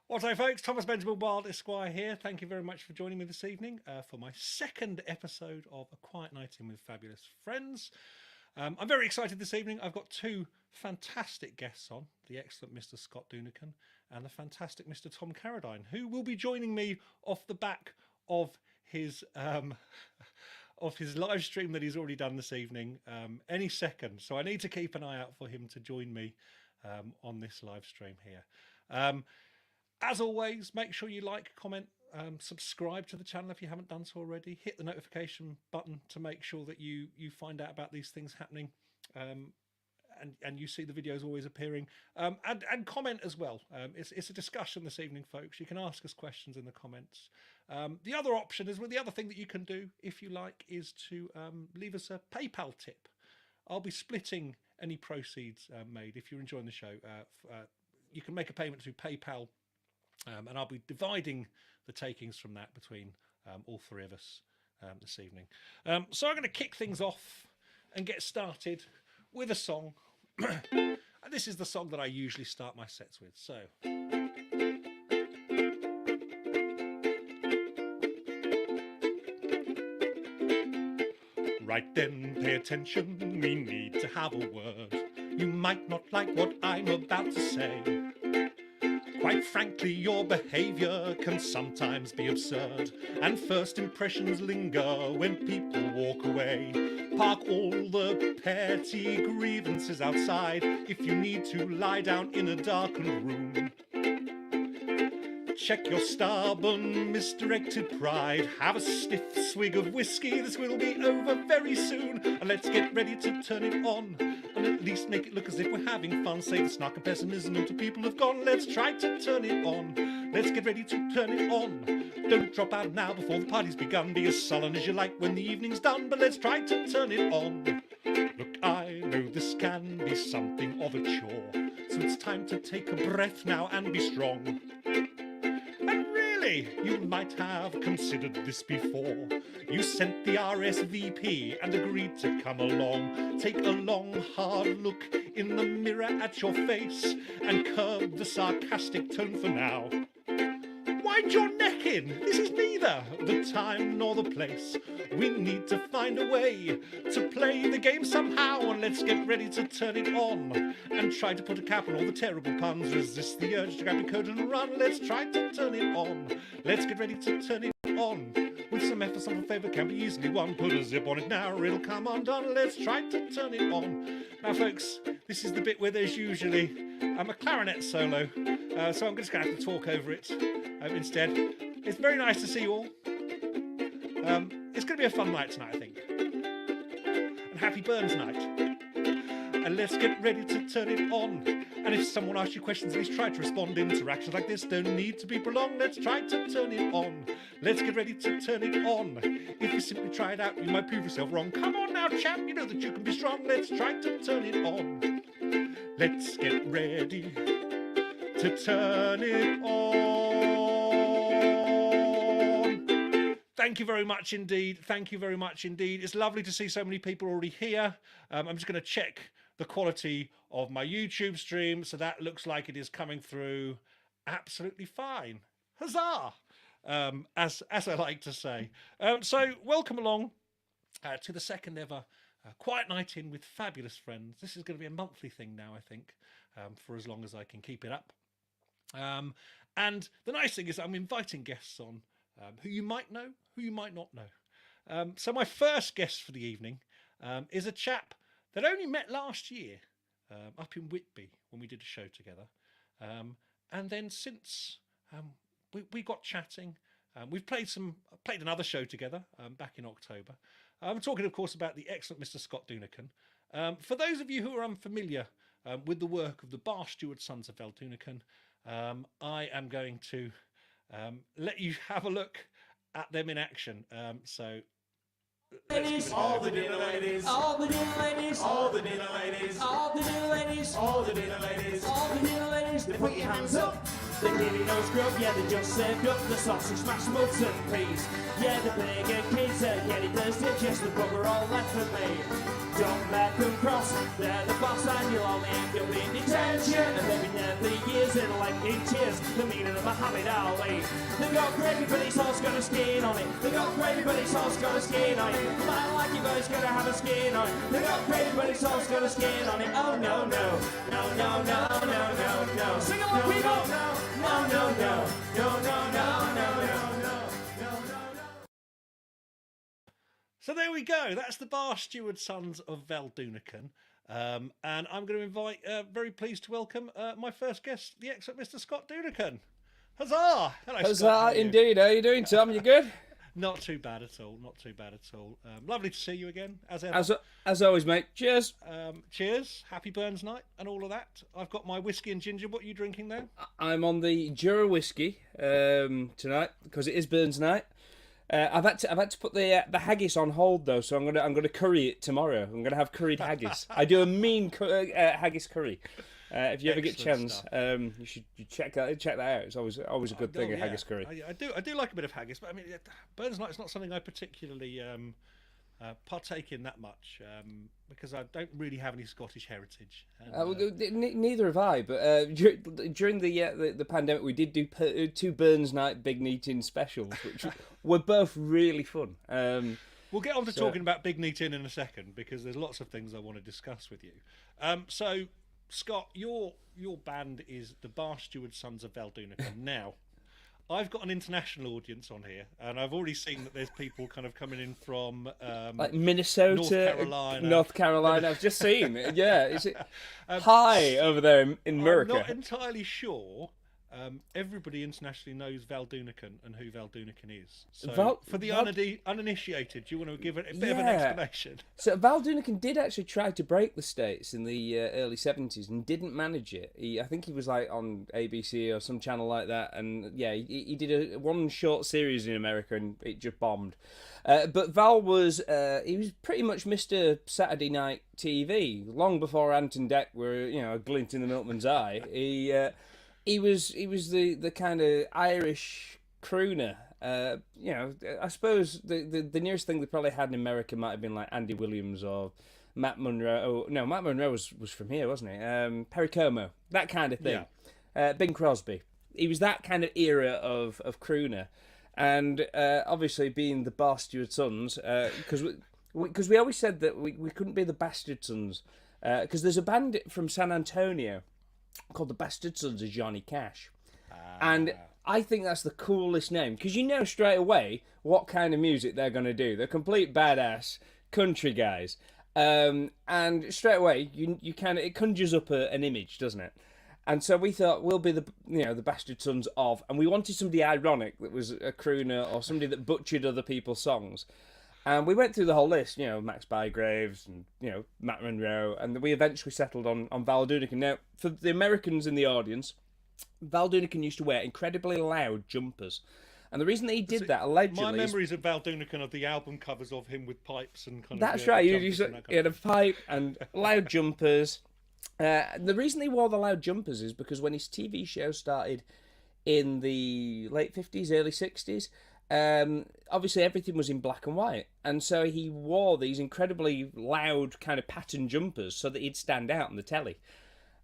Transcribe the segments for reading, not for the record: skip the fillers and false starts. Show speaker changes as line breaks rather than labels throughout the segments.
What day, folks? Thomas Benjamin Wild Esquire here. Thank you very much for joining me this evening for my second episode of A Quiet Night In with Fabulous Friends. I'm very excited this evening. I've got two fantastic guests on, the excellent Mr. Scott Dunican and the fantastic Mr. Tom Carradine, who will be joining me off the back of his live stream that he's already done this evening any second. So I need to keep an eye out for him to join me on this live stream here. As always, make sure you like, comment, subscribe to the channel if you haven't done so already. Hit the notification button to make sure that you find out about these things happening, and you see the videos always appearing. And comment as well. It's a discussion this evening, folks. You can ask us questions in the comments. The other option is, well, the other thing that you can do, if you like, is to leave us a PayPal tip. I'll be splitting any proceeds made. If you're enjoying the show, you can make a payment to PayPal. And I'll be dividing the takings from that between all three of us this evening. So I'm going to kick things off and get started with a song. And this is the song that I usually start my sets with. So. Right then, pay attention, we need to have a word. You might not like what I'm about to say. Quite frankly, your behaviour can sometimes be absurd, and first impressions linger when people walk away. Park all the petty grievances outside if you need to lie down in a darkened room. Check your stubborn, misdirected pride. Have a stiff swig of whiskey, this will be over very soon. And let's get ready to turn it on, and at least make it look as if we're having fun. Say the snark and pessimism until people have gone. Let's try to turn it on. Let's get ready to turn it on. Don't drop out now before the party's begun. Be as sullen as you like when the evening's done, but let's try to turn it on. Look, I know this can be something of a chore, so it's time to take a breath now and be strong. You might have considered this before. You sent the RSVP and agreed to come along. Take a long, hard look in the mirror at your face and curb the sarcastic tone for now. Wind your neck in. This is neither the time nor the place. We need to find a way to play the game somehow, and let's get ready to turn it on and try to put a cap on all the terrible puns. Resist the urge to grab your coat and run. Let's try to turn it on. Let's get ready to turn it on. With some effort, some favour can be easily won. Put a zip on it now, it'll come undone. Let's try to turn it on. Now, folks, this is the bit where there's usually a clarinet solo, so I'm just going to have to talk over it instead. It's very nice to see you all. It's going to be a fun night tonight, I think. And happy Burns night. And let's get ready to turn it on. And if someone asks you questions, at least try to respond. Interactions like this don't need to be prolonged. Let's try to turn it on. Let's get ready to turn it on. If you simply try it out, you might prove yourself wrong. Come on now, chap, you know that you can be strong. Let's try to turn it on. Let's get ready to turn it on. Thank you very much indeed. Thank you very much indeed. It's lovely to see so many people already here. I'm just going to check the quality of my YouTube stream. So that looks like it is coming through absolutely fine. Huzzah! As I like to say. So welcome along to the second ever Quiet Night In with Fabulous Friends. This is going to be a monthly thing now, I think, for as long as I can keep it up. And the nice thing is I'm inviting guests on who you might know, who you might not know. So my first guest for the evening is a chap that I only met last year up in Whitby when we did a show together. And then since we got chatting, we've played another show together back in October. I'm talking, of course, about the excellent Mr. Scott Dunican. For those of you who are unfamiliar with the work of the bar steward sons of Dunican, I am going to let you have a look at them in action. So,
ladies, all the dinner ladies, all the dinner ladies, all the dinner ladies, all the dinner ladies, all the dinner ladies, all the dinner ladies. Put your hands up, The kitty nose grub, yeah, they just served up the sausage, mashed mutton peas. Yeah, the bigger kids are getting thirsty, just the bugger all left for me. Don't let them cross, they're the boss and you'll only end up in detention. And they've been there for years in like inches, the meaning of Muhammad Ali. They got gravy but his horse got a skin on it. They got gravy but his horse got a skin on it. You might like it but it's gonna have a skin on it. They got gravy but his horse got a skin on it. Oh no, no, no, no, no, no, no, no. Sing along people! No, no, no, no, no, no, no, no, no, no.
So there we go. That's the Bar Steward Sons of Dunican. And I'm going to invite, very pleased to welcome my first guest, the excellent Mr. Scott Dunican. Huzzah! Hello,
Huzzah,
Scott.
indeed. How are you doing, Tom? You good?
Not too bad at all. Not too bad at all. Lovely to see you again, as ever.
As always, mate. Cheers.
Cheers. Happy Burns night and all of that. I've got my whiskey and ginger. What are you drinking there?
I'm on the Jura whiskey tonight because it is Burns night. I've had to put the haggis on hold though, so I'm gonna curry it tomorrow. I'm gonna have curried haggis. I do a mean haggis curry. If you ever get a chance, you should check that out. It's always a good thing, a haggis curry.
I do like a bit of haggis, but I mean, Burns night is not something I particularly partake in that much because I don't really have any Scottish heritage. And,
neither have I. But during the pandemic, we did do two Burns night big eating specials, which were both really fun.
We'll get on to talking about Big Neat In a second because there's lots of things I want to discuss with you. So, Scott, your band is the Bar Steward Sons of Dunican. Now, I've got an international audience on here, and I've already seen that there's people kind of coming in from
like Minnesota, North Carolina. I've just seen it. Yeah, is it high over there in America?
I'm not entirely sure. Everybody internationally knows Dunican and who Dunican is. So for the uninitiated, do you want to give it a bit of an explanation?
So Dunican did actually try to break the States in the early 70s and didn't manage it. I think he was like on ABC or some channel like that, and yeah, he did one short series in America and it just bombed. But Val was he was pretty much Mr. Saturday Night TV long before Ant and Dec were a glint in the milkman's eye. He was the kind of Irish crooner. I suppose the nearest thing they probably had in America might have been like Andy Williams or Matt Monro. Oh, no, Matt Monro was from here, wasn't he? Perry Como, that kind of thing. Yeah. Bing Crosby. He was that kind of era of crooner. And obviously being the Bar Steward Sons, because we always said that we couldn't be the Bastard Sons, because there's a band from San Antonio called the Bastard Sons of Johnny Cash. And I think that's the coolest name, because you know straight away what kind of music they're going to do. They're complete badass country guys. And straight away, you kind of, it conjures up an image, doesn't it? And so we thought we'll be the Bastard Sons of, and we wanted somebody ironic that was a crooner or somebody that butchered other people's songs. And we went through the whole list, Max Bygraves and, Matt Monro, and we eventually settled on Dunican. Now, for the Americans in the audience, Dunican used to wear incredibly loud jumpers. And the reason that he did that, allegedly...
My memories of Dunican are the album covers of him with pipes and kind of...
That's right, he had a pipe and loud jumpers. The reason he wore the loud jumpers is because when his TV show started in the late 50s, early 60s... obviously everything was in black and white, and so he wore these incredibly loud kind of pattern jumpers so that he'd stand out on the telly,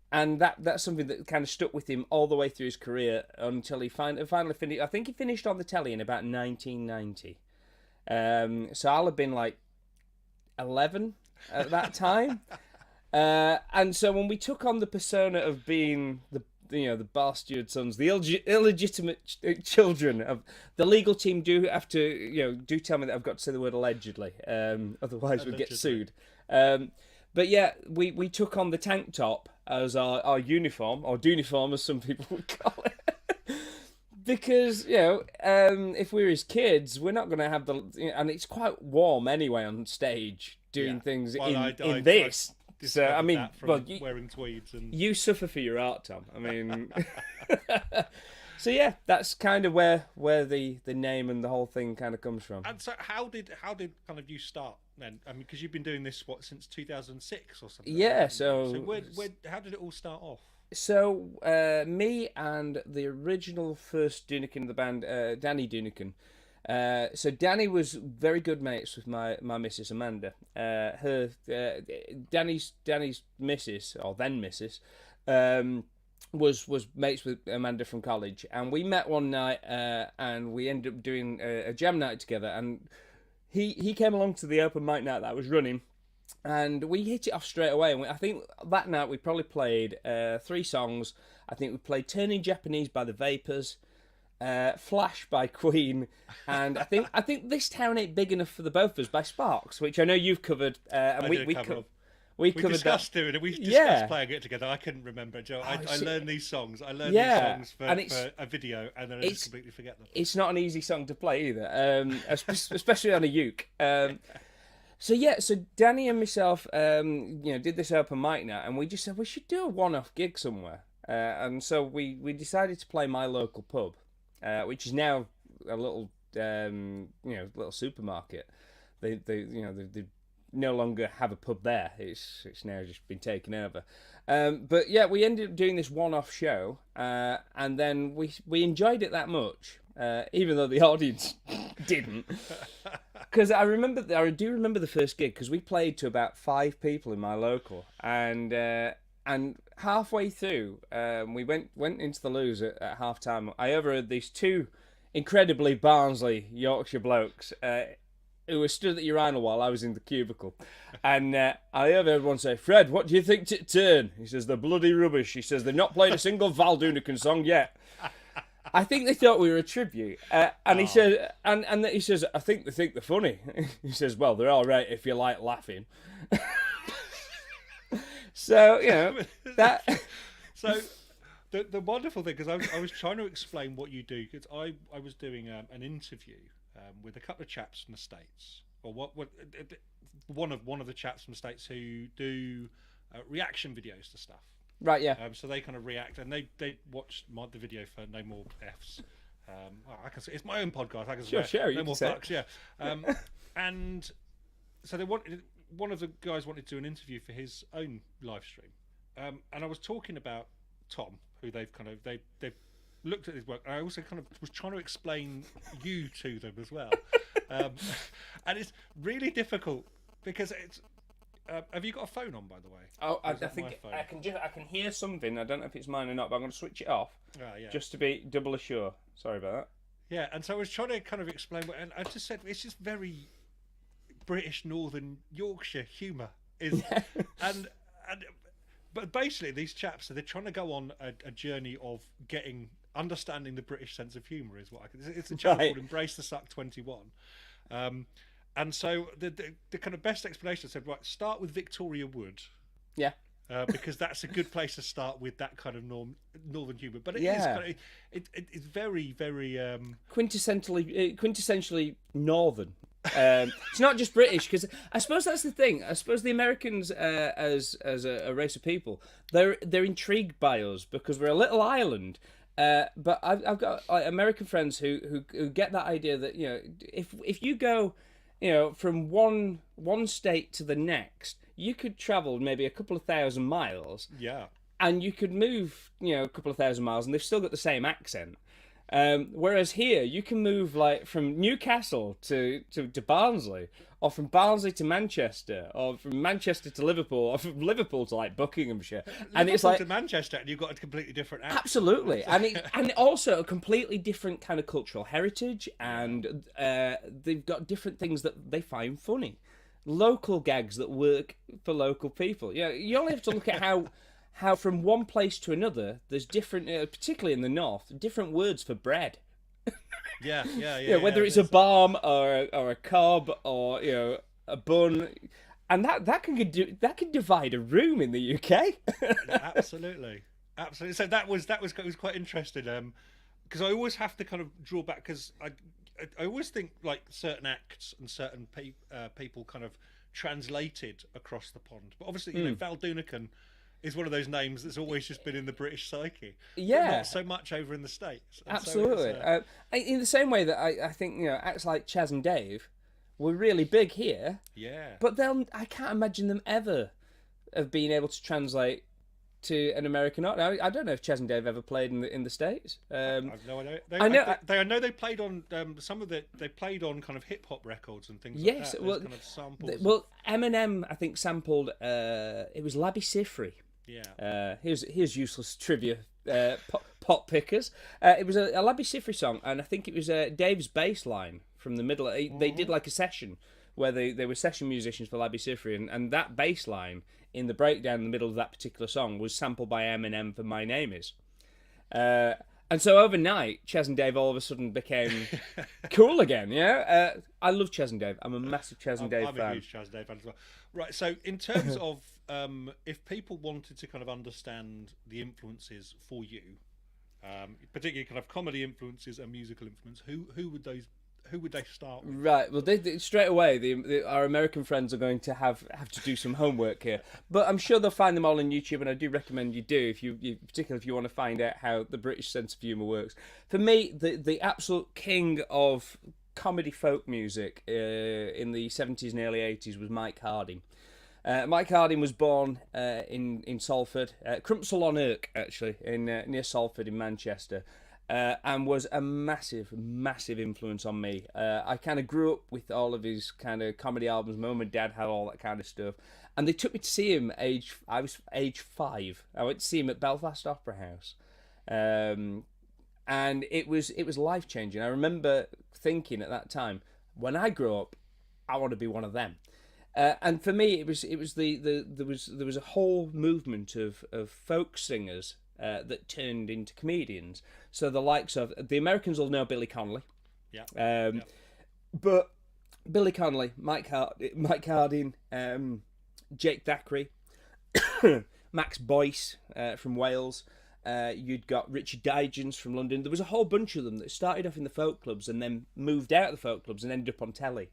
and that's something that kind of stuck with him all the way through his career until he finally finished. I think he finished on the telly in about 1990, so I'll have been like 11 at that time. And so when we took on the persona of being the Bar Steward Sons, the illegitimate children of the legal team, do have to, do tell me that I've got to say the word allegedly, otherwise we'd get sued. But yeah, we took on the tank top as our uniform, or Duniform as some people would call it, because if we're his kids, we're not going to have and it's quite warm anyway on stage doing things in this. So I mean,
wearing tweeds and
you suffer for your art, Tom. I mean, so yeah, that's kind of where the name and the whole thing kind of comes from.
And so, how did kind of you start then? I mean, because you've been doing this since 2006 or something.
Yeah.
So where how did it all start off?
Me and the original first Dunican of the band, Danny Dunican. So Danny was very good mates with my missus Amanda. Danny's missus, or then missus, was mates with Amanda from college, and we met one night, and we ended up doing a jam night together. And he came along to the open mic night that I was running. And we hit it off straight away. And I think that night we probably played 3 songs. I think we played Turning Japanese by the Vapors, Flash by Queen, and I think This Town Ain't Big Enough for the Both of Us by Sparks, which I know you've covered. And we
discussed doing it. We discussed playing it together. I couldn't remember, Joe. I learned these songs. I learned these songs for a video, and then I just completely forget them.
It's not an easy song to play either, especially on a uke. So Danny and myself, did this open mic night, and we just said we should do a one-off gig somewhere. And so we decided to play my local pub, which is now a little little supermarket. They no longer have a pub there. It's now just been taken over. But yeah, we ended up doing this one-off show, and then we enjoyed it that much, even though the audience didn't. Because I do remember the first gig, because we played to about 5 people in my local, and halfway through, we went into the loos at half time. I overheard these 2 incredibly Barnsley Yorkshire blokes who were stood at the urinal while I was in the cubicle, and I overheard one say, "Fred, what do you think to turn?" He says, "They're bloody rubbish." He says, "They've not played a single Val Dunican song yet." I think they thought we were a tribute, and he said, and he says, "I think they think they're funny." He says, "Well, they're all right if you like laughing." So that.
So the wonderful thing, because I was trying to explain what you do, because I was doing an interview with a couple of chaps from the States, or one of the chaps from the States who do reaction videos to stuff.
Right, yeah.
So they kind of react, and they watched the video for No More Fs. I can say it's my own podcast. I can
sure,
No More Fucks, yeah. And so one of the guys wanted to do an interview for his own live stream, and I was talking about Tom, who they've looked at his work. I also kind of was trying to explain you to them as well, and it's really difficult because it's. Have you got a phone on, by the way?
Oh, I think I can hear something. I don't know if it's mine or not, but I'm going to switch it off just to be double sure. Sorry about that.
Yeah, and so I was trying to kind of explain, and I just said it's just very British Northern Yorkshire humour is, but basically these chaps, so they're trying to go on a journey of understanding the British sense of humour is what it's a channel called Embrace the Suck 21. And so the kind of best explanation said, right, start with Victoria Wood. Yeah. Because that's a good place to start with that kind of northern humour. But it is kind of, it's very, very...
quintessentially northern. It's not just British, because I suppose that's the thing. I suppose the Americans, as a race of people, they're intrigued by us because we're a little island. But I've got American friends who get that idea that, if you go... from one state to the next, you could travel maybe a couple of 1,000 miles. Yeah. And you could move, a couple of 1,000 miles, and they've still got the same accent. Whereas here, you can move like from Newcastle to Barnsley, or from Barnsley to Manchester, or from Manchester to Liverpool, or from Liverpool to like Buckinghamshire, and
it's like to Manchester, and you've got a completely different accent.
Absolutely, and also a completely different kind of cultural heritage, and they've got different things that they find funny, local gags that work for local people. You only have to look at how from one place to another, there's different, particularly in the north, different words for bread. Yeah. Whether it's a barm or a cob or a bun, and that can divide a room in the UK.
Absolutely. So that was quite interesting. Because I always have to kind of draw back, because I always think like certain acts and certain people kind of translated across the pond. But obviously, Val Dunican is one of those names that's always just been in the British psyche. Yeah. But not so much over in the States. And
absolutely. So in the same way that I think, acts like Chaz and Dave were really big here. Yeah. But I can't imagine them ever have been able to translate to an American art. Now, I don't know if Chas and Dave ever played in the States.
I've no idea. I know they played on they played on kind of hip hop records and things.
Yes,
like that.
well,
kind of samples.
Well, Eminem I think sampled. It was Labby Sifri.
Yeah.
Here's useless trivia. Pot pickers. It was a Labby Sifri song, and I think it was Dave's bass line from the middle. They did like a session where they were session musicians for Labby Sifri, and that bass line in the breakdown in the middle of that particular song was sampled by Eminem for My Name Is. And so overnight, Chas and Dave all of a sudden became cool again. Yeah, I love Chas and Dave. I'm a massive Chas and Dave fan.
I'm a huge Chas and Dave fan as well. Right, so in terms of if people wanted to kind of understand the influences for you, particularly kind of comedy influences and musical influence, who would they start with?
Right. Well, straight away, our American friends are going to have to do some homework here, but I'm sure they'll find them all on YouTube, and I do recommend you do particularly if you want to find out how the British sense of humour works. For me, the absolute king of comedy folk music in the 70s and early 80s was Mike Harding. Mike Harding was born in Salford, Crumpsall on Irk, actually, near Salford in Manchester. And was a massive, massive influence on me. I kind of grew up with all of his kind of comedy albums. Mum and Dad had all that kind of stuff, and they took me to see him. I was age 5. I went to see him at Belfast Opera House, and it was life changing. I remember thinking at that time, when I grow up, I want to be one of them. And for me, it was there was a whole movement of folk singers that turned into comedians. So the likes of the Americans will know Billy Connolly, but Billy Connolly, Mike Harding, Jake Thackeray, Max Boyce from Wales. You'd got Richard Digins from London. There was a whole bunch of them that started off in the folk clubs and then moved out of the folk clubs and ended up on telly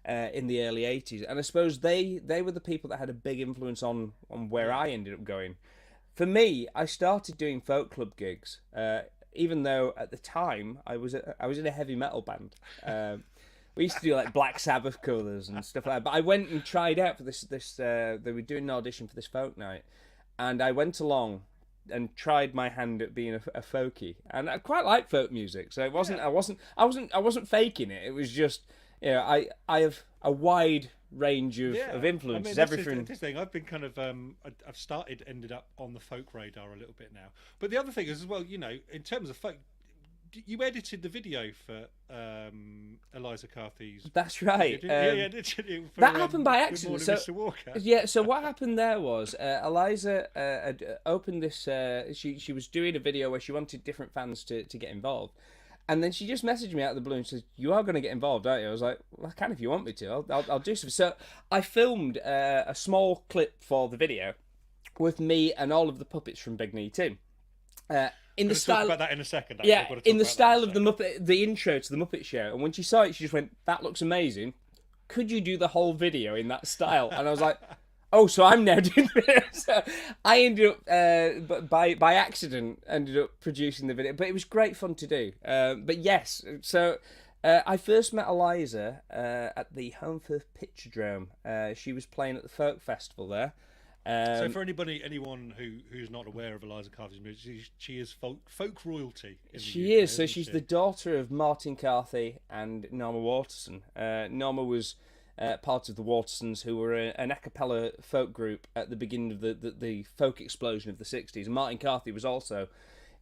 in the early 80s. And I suppose they were the people that had a big influence on where I ended up going. For me, I started doing folk club gigs, even though at the time I was in a heavy metal band. We used to do like Black Sabbath covers and stuff like that. But I went and tried out for this. They were doing an audition for this folk night, and I went along and tried my hand at being a folkie. And I quite like folk music, so it wasn't. Yeah. I wasn't faking it. It was just, I have a wide range of influences.
Everything. This thing I've been kind of I've ended up on the folk radar a little bit now. But the other thing is as well, in terms of folk, you edited the video for Eliza Carthy's.
That's right. That happened by accident. So, Mr. Walker. Yeah. So what happened there was Eliza had opened this. She was doing a video where she wanted different fans to get involved. And then she just messaged me out of the blue and said, "You are going to get involved, aren't you?" I was like, "Well, I can if you want me to. I'll do something." So I filmed a small clip for the video with me and all of the puppets from Big Knee Tim. In the style,
talk about that in a second.
Yeah, in the style of the intro to the Muppet Show. And when she saw it, she just went, "That looks amazing. Could you do the whole video in that style?" And I was like, "Oh, so I'm now doing it." So I ended up, by accident, producing the video. But it was great fun to do. But yes, so I first met Eliza at the Holmfirth Picturedrome. She was playing at the Folk Festival there.
So for anyone who's not aware of Eliza Carthy's music, she is folk royalty.
She is. So she's the daughter of Martin Carthy and Norma Waterson. Norma was part of the Watersons, who were an a cappella folk group at the beginning of the folk explosion of the 60s. And Martin Carthy was also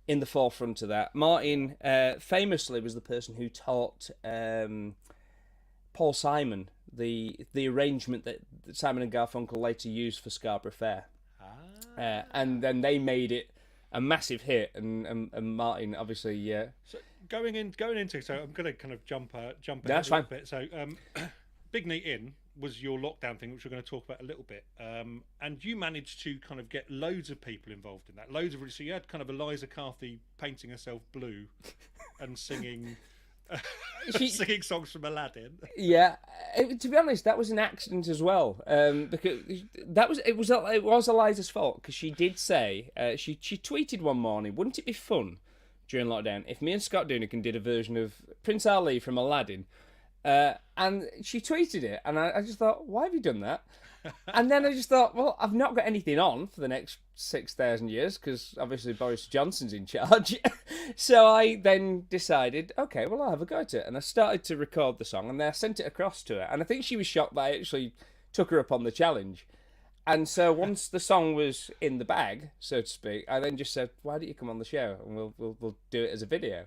in the forefront of that. Martin famously was the person who taught Paul Simon the arrangement that Simon and Garfunkel later used for Scarborough Fair. And then they made it a massive hit, and Martin obviously
So going into, so I'm going to kind of jump ahead
That's
a little
fine.
bit. So Big Knee In was your lockdown thing, which we're going to talk about a little bit. And you managed to kind of get loads of people involved in that. So you had kind of Eliza Carthy painting herself blue and singing singing songs from Aladdin.
Yeah, to be honest, that was an accident as well, because it was Eliza's fault, because she did say she tweeted one morning, "Wouldn't it be fun during lockdown if me and Scott Dunican did a version of Prince Ali from Aladdin?" And she tweeted it, and I just thought, why have you done that? And then I just thought, well, I've not got anything on for the next 6,000 years, because obviously Boris Johnson's in charge. So I then decided, okay, well, I'll have a go at it. And I started to record the song, and then I sent it across to her. And I think she was shocked that I actually took her up on the challenge. And so once the song was in the bag, so to speak, I then just said, why don't you come on the show, and we'll do it as a video.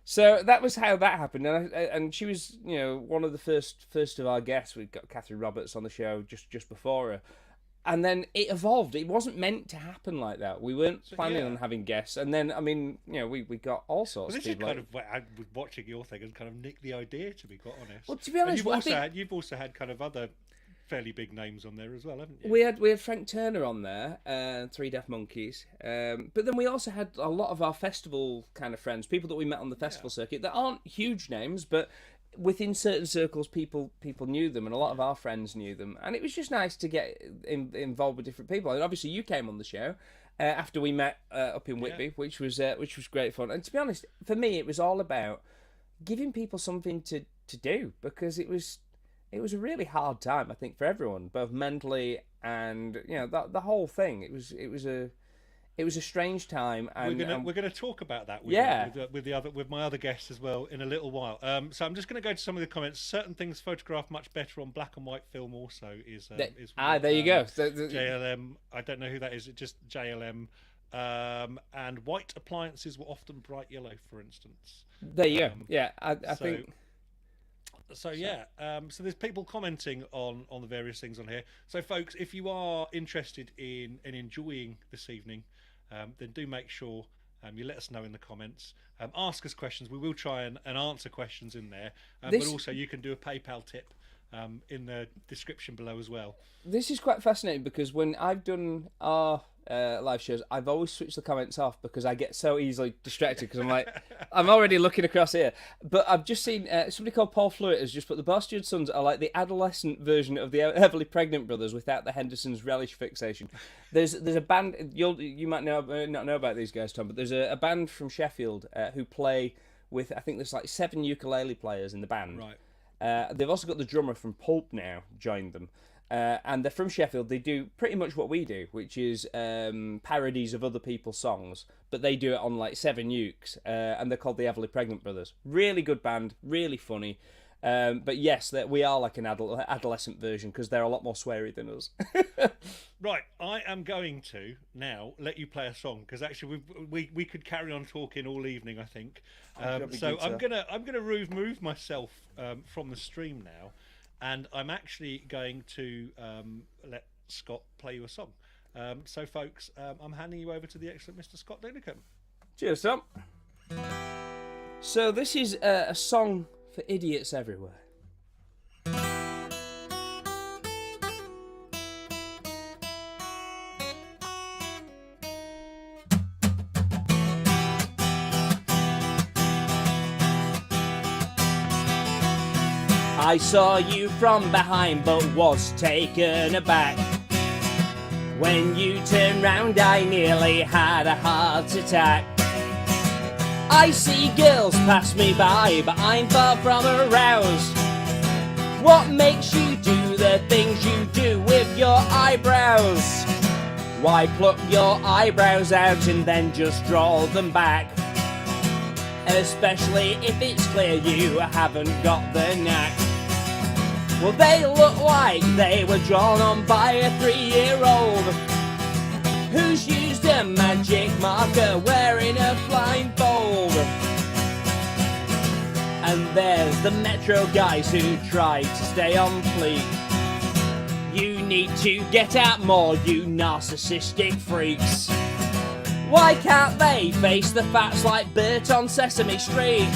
So that was how that happened, and she was, one of the first of our guests. We got Catherine Roberts on the show just before her, and then it evolved. It wasn't meant to happen like that. We weren't planning on having guests, and then we got all sorts.
Well, this
of
is
people.
kind of I was watching your thing and kind of nicked the idea, to be quite honest.
Well, to be honest,
you've also had kind of other fairly big names on there as well, haven't you?
We had Frank Turner on there, Three Deaf Monkeys, but then we also had a lot of our festival kind of friends, people that we met on the festival circuit that aren't huge names, but within certain circles, people knew them, and a lot of our friends knew them, and it was just nice to get involved with different people. And obviously, you came on the show after we met up in Whitby, which was great fun. And to be honest, for me, it was all about giving people something to do, because it was a really hard time, I think, for everyone, both mentally and the whole thing. It was a strange time, and
we're gonna talk about that with my other guests as well in a little while. So I'm just going to go to some of the comments. Certain things photographed much better on black and white film also is
there you go.
JLM. I don't know who that is. It's just JLM. And white appliances were often bright yellow, for instance.
There you go. Yeah, I think.
So there's people commenting on the various things on here. So folks, if you are interested in enjoying this evening, then do make sure you let us know in the comments. Ask us questions. We will try and answer questions in there. But also you can do a PayPal tip in the description below as well.
This is quite fascinating, because when I've done our live shows, I've always switched the comments off because I get so easily distracted, because I'm like, I'm already looking across here. But I've just seen somebody called Paul Flewitt has just put, the Bastard Sons are like the adolescent version of the Heavily Pregnant Brothers without the Henderson's relish fixation. There's a band, you might not know about these guys, Tom, but there's a band from Sheffield who play with, I think there's like 7 ukulele players in the band.
Right.
They've also got the drummer from Pulp now joined them. And they're from Sheffield. They do pretty much what we do, which is parodies of other people's songs, but they do it on like 7 ukes, and they're called the Everly Pregnant Brothers. Really good band, really funny. But yes, we are like an adolescent version, because they're a lot more sweary than us.
Right, I am going to now let you play a song, because actually we could carry on talking all evening, I think. So I'm gonna remove myself from the stream now. And I'm actually going to let Scott play you a song. So, folks, I'm handing you over to the excellent Mr. Scott Doonican.
Cheers, Tom. So this is a song for idiots everywhere. I saw you from behind but was taken aback. When you turned round I nearly had a heart attack. I see girls pass me by but I'm far from aroused. What makes you do the things you do with your eyebrows? Why pluck your eyebrows out and then just draw them back? Especially if it's clear you haven't got the knack. Well, they look like they were drawn on by a 3-year-old who's used a magic marker wearing a blindfold. And there's the Metro guys who try to stay on fleek. You need to get out more, you narcissistic freaks. Why can't they face the facts like Bert on Sesame Street?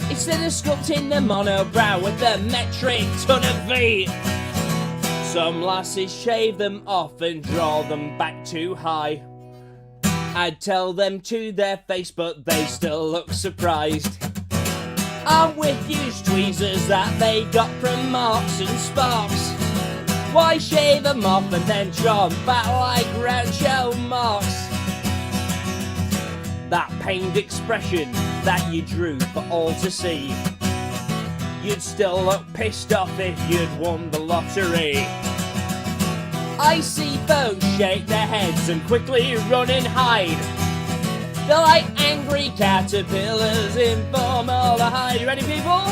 Instead of sculpting the monobrow with the metric ton of feet. Some lasses shave them off and draw them back too high. I'd tell them to their face but they still look surprised. I'm with used tweezers that they got from Marks and Sparks. Why shave them off and then draw them back like Groucho Marx? That pained expression that you drew for all to see. you'd still look pissed off if you'd won the lottery. I see folks shake their heads and quickly run and hide. They're like angry caterpillars in formaldehyde. You ready, people?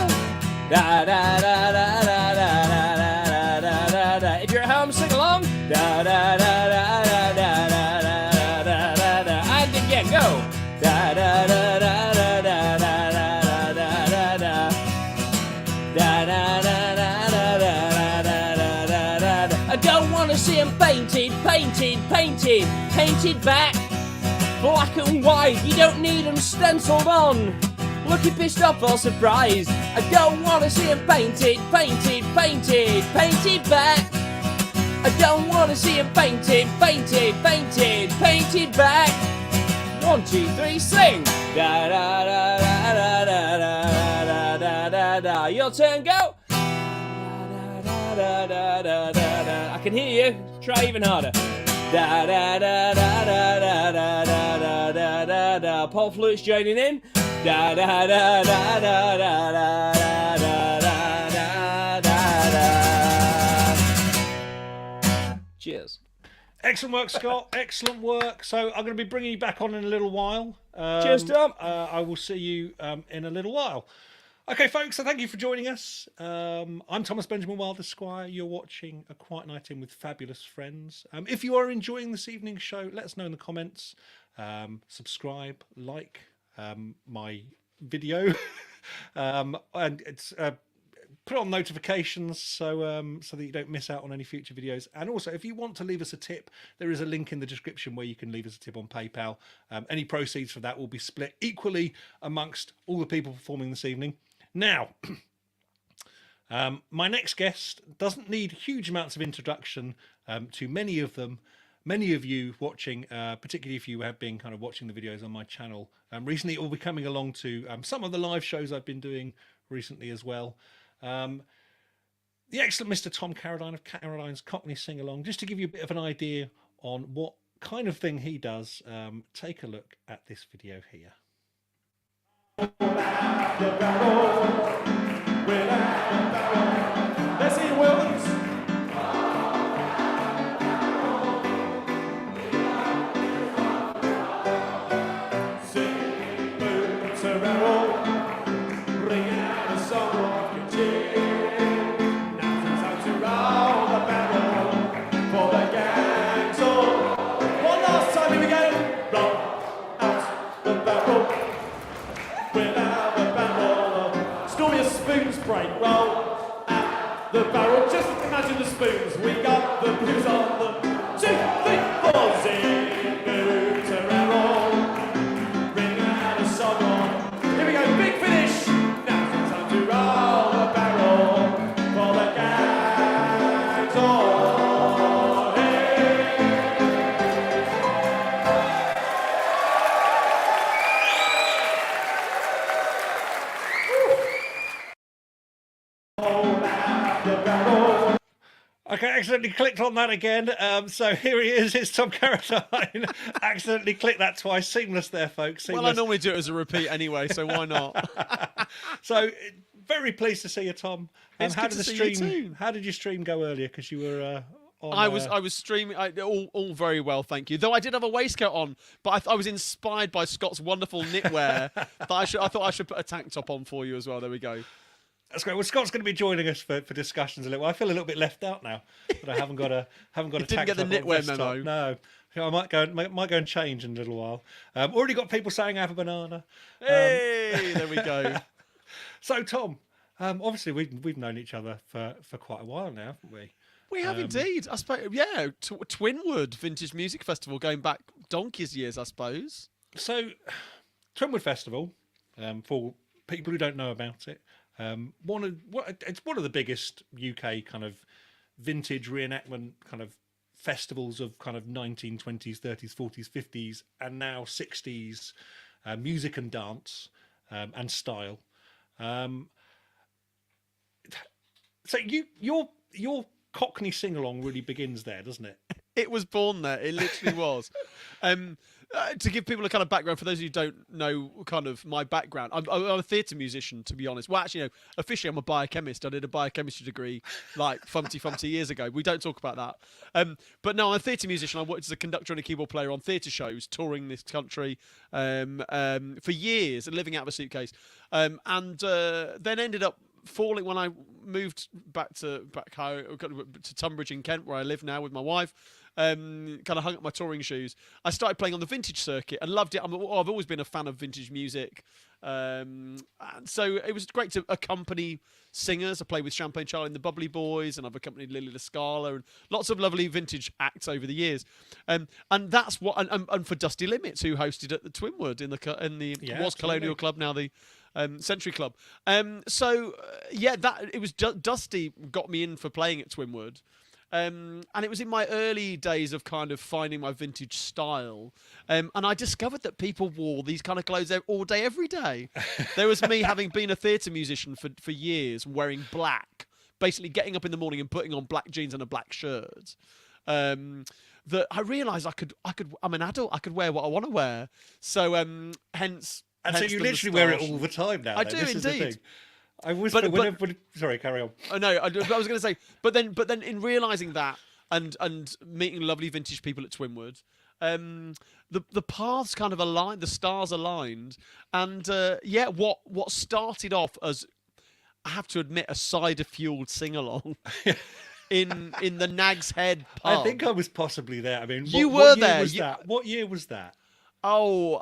Da da da da da da da da da da da. If you're at home, sing along. Da da da da da da da da da da da. And again, go. Da da da da da da da da da da da. Da da da da da da da da da. I don't want to see them painted back. Black and white, you don't need them stenciled on. Looking pissed off or surprised. I don't want to see them painted back. I don't want to see them painted back. 1, 2, 3, sing. Da da da da da da da da da da. Your turn, go. Da da da da da da. I can hear you. Try even harder. Da da da da da da da da da da da. Paul Flute's joining in. Da da da da da da da da da da da. Cheers.
Excellent work, Scott. Excellent work. So I'm going to be bringing you back on in a little while.
Cheers, Tom.
I will see you in a little while. Okay, folks, so thank you for joining us. I'm Thomas Benjamin Wilde, Esquire. You're watching A Quiet Night In with Fabulous Friends. If you are enjoying this evening's show, let us know in the comments. Subscribe, like my video, and it's put on notifications so that you don't miss out on any future videos. And also, if you want to leave us a tip, there is a link in the description where you can leave us a tip on PayPal. Any proceeds for that will be split equally amongst all the people performing this evening. Now, my next guest doesn't need huge amounts of introduction to many of them. Many of you watching, particularly if you have been kind of watching the videos on my channel recently, it will be coming along to some of the live shows I've been doing recently as well. The excellent Mr. Tom Carradine of Carradine's Cockney Sing Along. Just to give you a bit of an idea on what kind of thing he does, take a look at this video here.
Let's see Williams. Sing, move, to barrel, bring out a song of your chin. Now's the time to roll the barrel for the gang. So, one last time, here we go. Roll out the barrel. Without the barrel, story of spoons break. Roll out the barrel. Just imagine the spoons. We got the blues on them. 2, 3, 4. Zing, move to barrel. Bring out a song on. Here we go. Big finish. Now's the time to roll the barrel for the gangs on.
Okay, accidentally clicked on that again. So here he is. It's Tom Carradine. Accidentally clicked that twice. Seamless there, folks. Seamless.
Well, I normally do it as a repeat anyway, so why not?
So very pleased to see you, Tom.
It's
how
good
did
to
the
see you
stream?
too.
How did your stream go earlier? Because you were on.
I was streaming all very well, thank you. Though I did have a waistcoat on, but I was inspired by Scott's wonderful knitwear. That I thought I should put a tank top on for you as well. There we go.
That's great. Well, Scott's going to be joining us for discussions a little. I feel a little bit left out now that I haven't got a
Didn't
tank
get the
top or
knitwear
vest top.
memo.
No. I might go and change in a little while. Already got people saying have a banana.
Hey, there we go.
So Tom, obviously we've known each other for quite a while now, haven't we?
We have indeed. I suppose, yeah. Twinwood Vintage Music Festival going back donkey's years, I suppose.
So, Twinwood Festival, for people who don't know about it, it's one of the biggest UK kind of vintage reenactment kind of festivals of kind of 1920s, 30s, 40s, 50s, and now 60s music and dance and style. So your Cockney sing along really begins there, doesn't it?
It was born there. It literally was. to give people a kind of background, for those of you who don't know kind of my background, I'm a theatre musician, to be honest. Well, actually, no, officially I'm a biochemist. I did a biochemistry degree like fumty years ago. We don't talk about that. But no, I'm a theatre musician. I worked as a conductor and a keyboard player on theatre shows, touring this country for years and living out of a suitcase. And then ended up falling when I moved back home to Tunbridge in Kent, where I live now with my wife. Kind of hung up my touring shoes. I started playing on the vintage circuit and loved it. I've always been a fan of vintage music, and so it was great to accompany singers. I played with Champagne Charlie and the Bubbly Boys, and I've accompanied Lily LaScala and lots of lovely vintage acts over the years. And that's what, and for Dusty Limits, who hosted at the Twinwood in the Colonial Club, now the Century Club. That it was Dusty got me in for playing at Twinwood. And it was in my early days of kind of finding my vintage style. And I discovered that people wore these kind of clothes all day, every day. There was me having been a theatre musician for years, wearing black, basically getting up in the morning and putting on black jeans and a black shirt. That I realised I'm an adult, I could wear what I want to wear. So hence...
And so you literally wear it all the time now.
I do, indeed.
I was, sorry, carry on.
Oh no, I was going to say, but then in realising that and meeting lovely vintage people at Twinwood, the paths kind of aligned, the stars aligned, and what started off as, I have to admit, a cider fueled sing along. In the Nag's Head pub.
I think I was possibly there. I mean,
you were there.
What year was that?
Oh,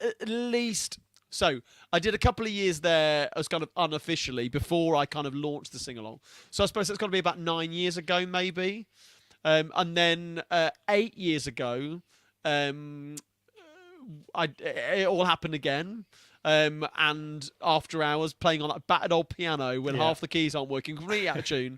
at least. So I did a couple of years there as kind of unofficially before I kind of launched the sing-along. So I suppose it's got to be about 9 years ago, maybe. And then 8 years ago, it all happened again. And after hours, playing on that battered old piano when half the keys aren't working, completely out of tune.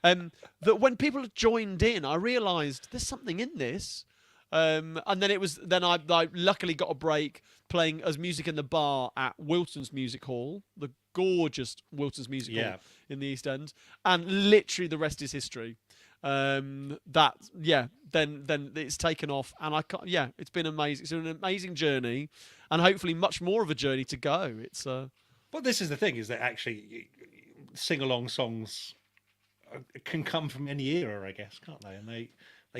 That when people had joined in, I realised there's something in this. And then I luckily got a break playing as music in the bar at Wilton's Music Hall, the gorgeous Wilton's Music Hall in the East End, and literally the rest is history. Then it's taken off, and it's been amazing. It's been an amazing journey, and hopefully much more of a journey to go. It's Well,
this is the thing: is that actually sing-along songs can come from any era, I guess, can't they? And they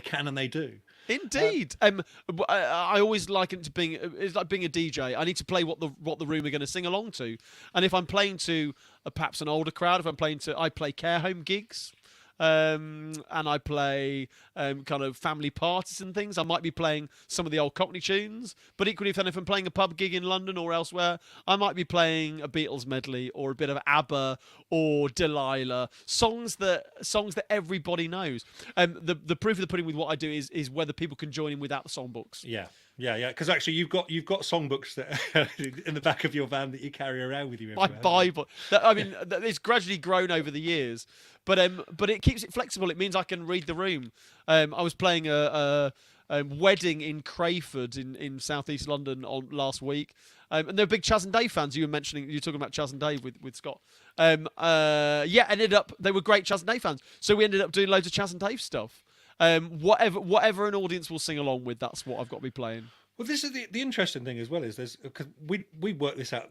can and they do.
Indeed. I always liken it to it's like being a DJ. I need to play what the room are going to sing along to. And if I'm playing to perhaps an older crowd, I play care home gigs. And I play kind of family parties and things. I might be playing some of the old Cockney tunes, but equally, if I'm playing a pub gig in London or elsewhere, I might be playing a Beatles medley or a bit of ABBA or Delilah, songs that everybody knows. The proof of the pudding with what I do is whether people can join in without the songbooks.
Yeah. Because actually, you've got songbooks that in the back of your van that you carry around with you.
My Bible. I mean, it's gradually grown over the years, but it keeps it flexible. It means I can read the room. I was playing a wedding in Crayford in southeast London last week, and they're big Chas and Dave fans. You were talking about Chas and Dave with Scott. They were great Chas and Dave fans, so we ended up doing loads of Chas and Dave stuff. Whatever an audience will sing along with, that's what I've got to be playing.
Well, this is the interesting thing as well, is because we worked this out.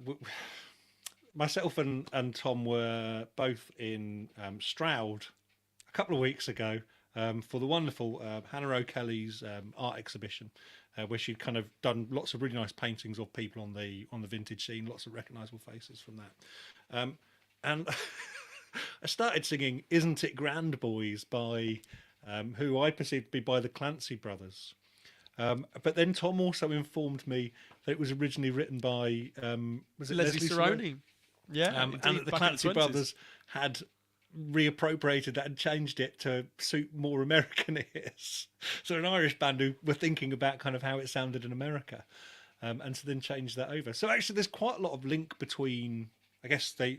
Myself and Tom were both in Stroud a couple of weeks ago for the wonderful Hannah O'Kelly's art exhibition, where she'd kind of done lots of really nice paintings of people on the vintage scene, lots of recognisable faces from that. And I started singing "Isn't It Grand, Boys" by who I perceived to be by the Clancy brothers. But then Tom also informed me that it was originally written by was it Leslie Saroni?
Yeah,
and that the Clancy brothers had reappropriated that and changed it to suit more American ears. So an Irish band who were thinking about kind of how it sounded in America, and so then changed that over. So actually, there's quite a lot of link between, I guess, they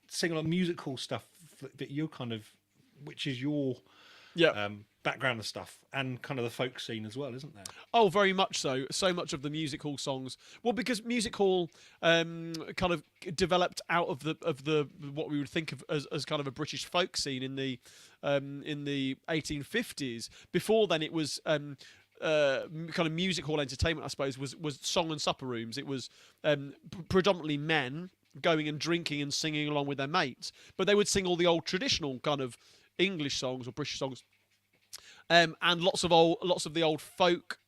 sing a lot of musical stuff that you're kind of, which is your background and stuff, and kind of the folk scene as well, isn't there?
Oh, very much so. So much of the music hall songs. Well, because music hall kind of developed out of the what we would think of as kind of a British folk scene in the 1850s. Before then, it was kind of music hall entertainment, I suppose, was song and supper rooms. It was predominantly men going and drinking and singing along with their mates, but they would sing all the old traditional kind of English songs or British songs, and lots of the old folk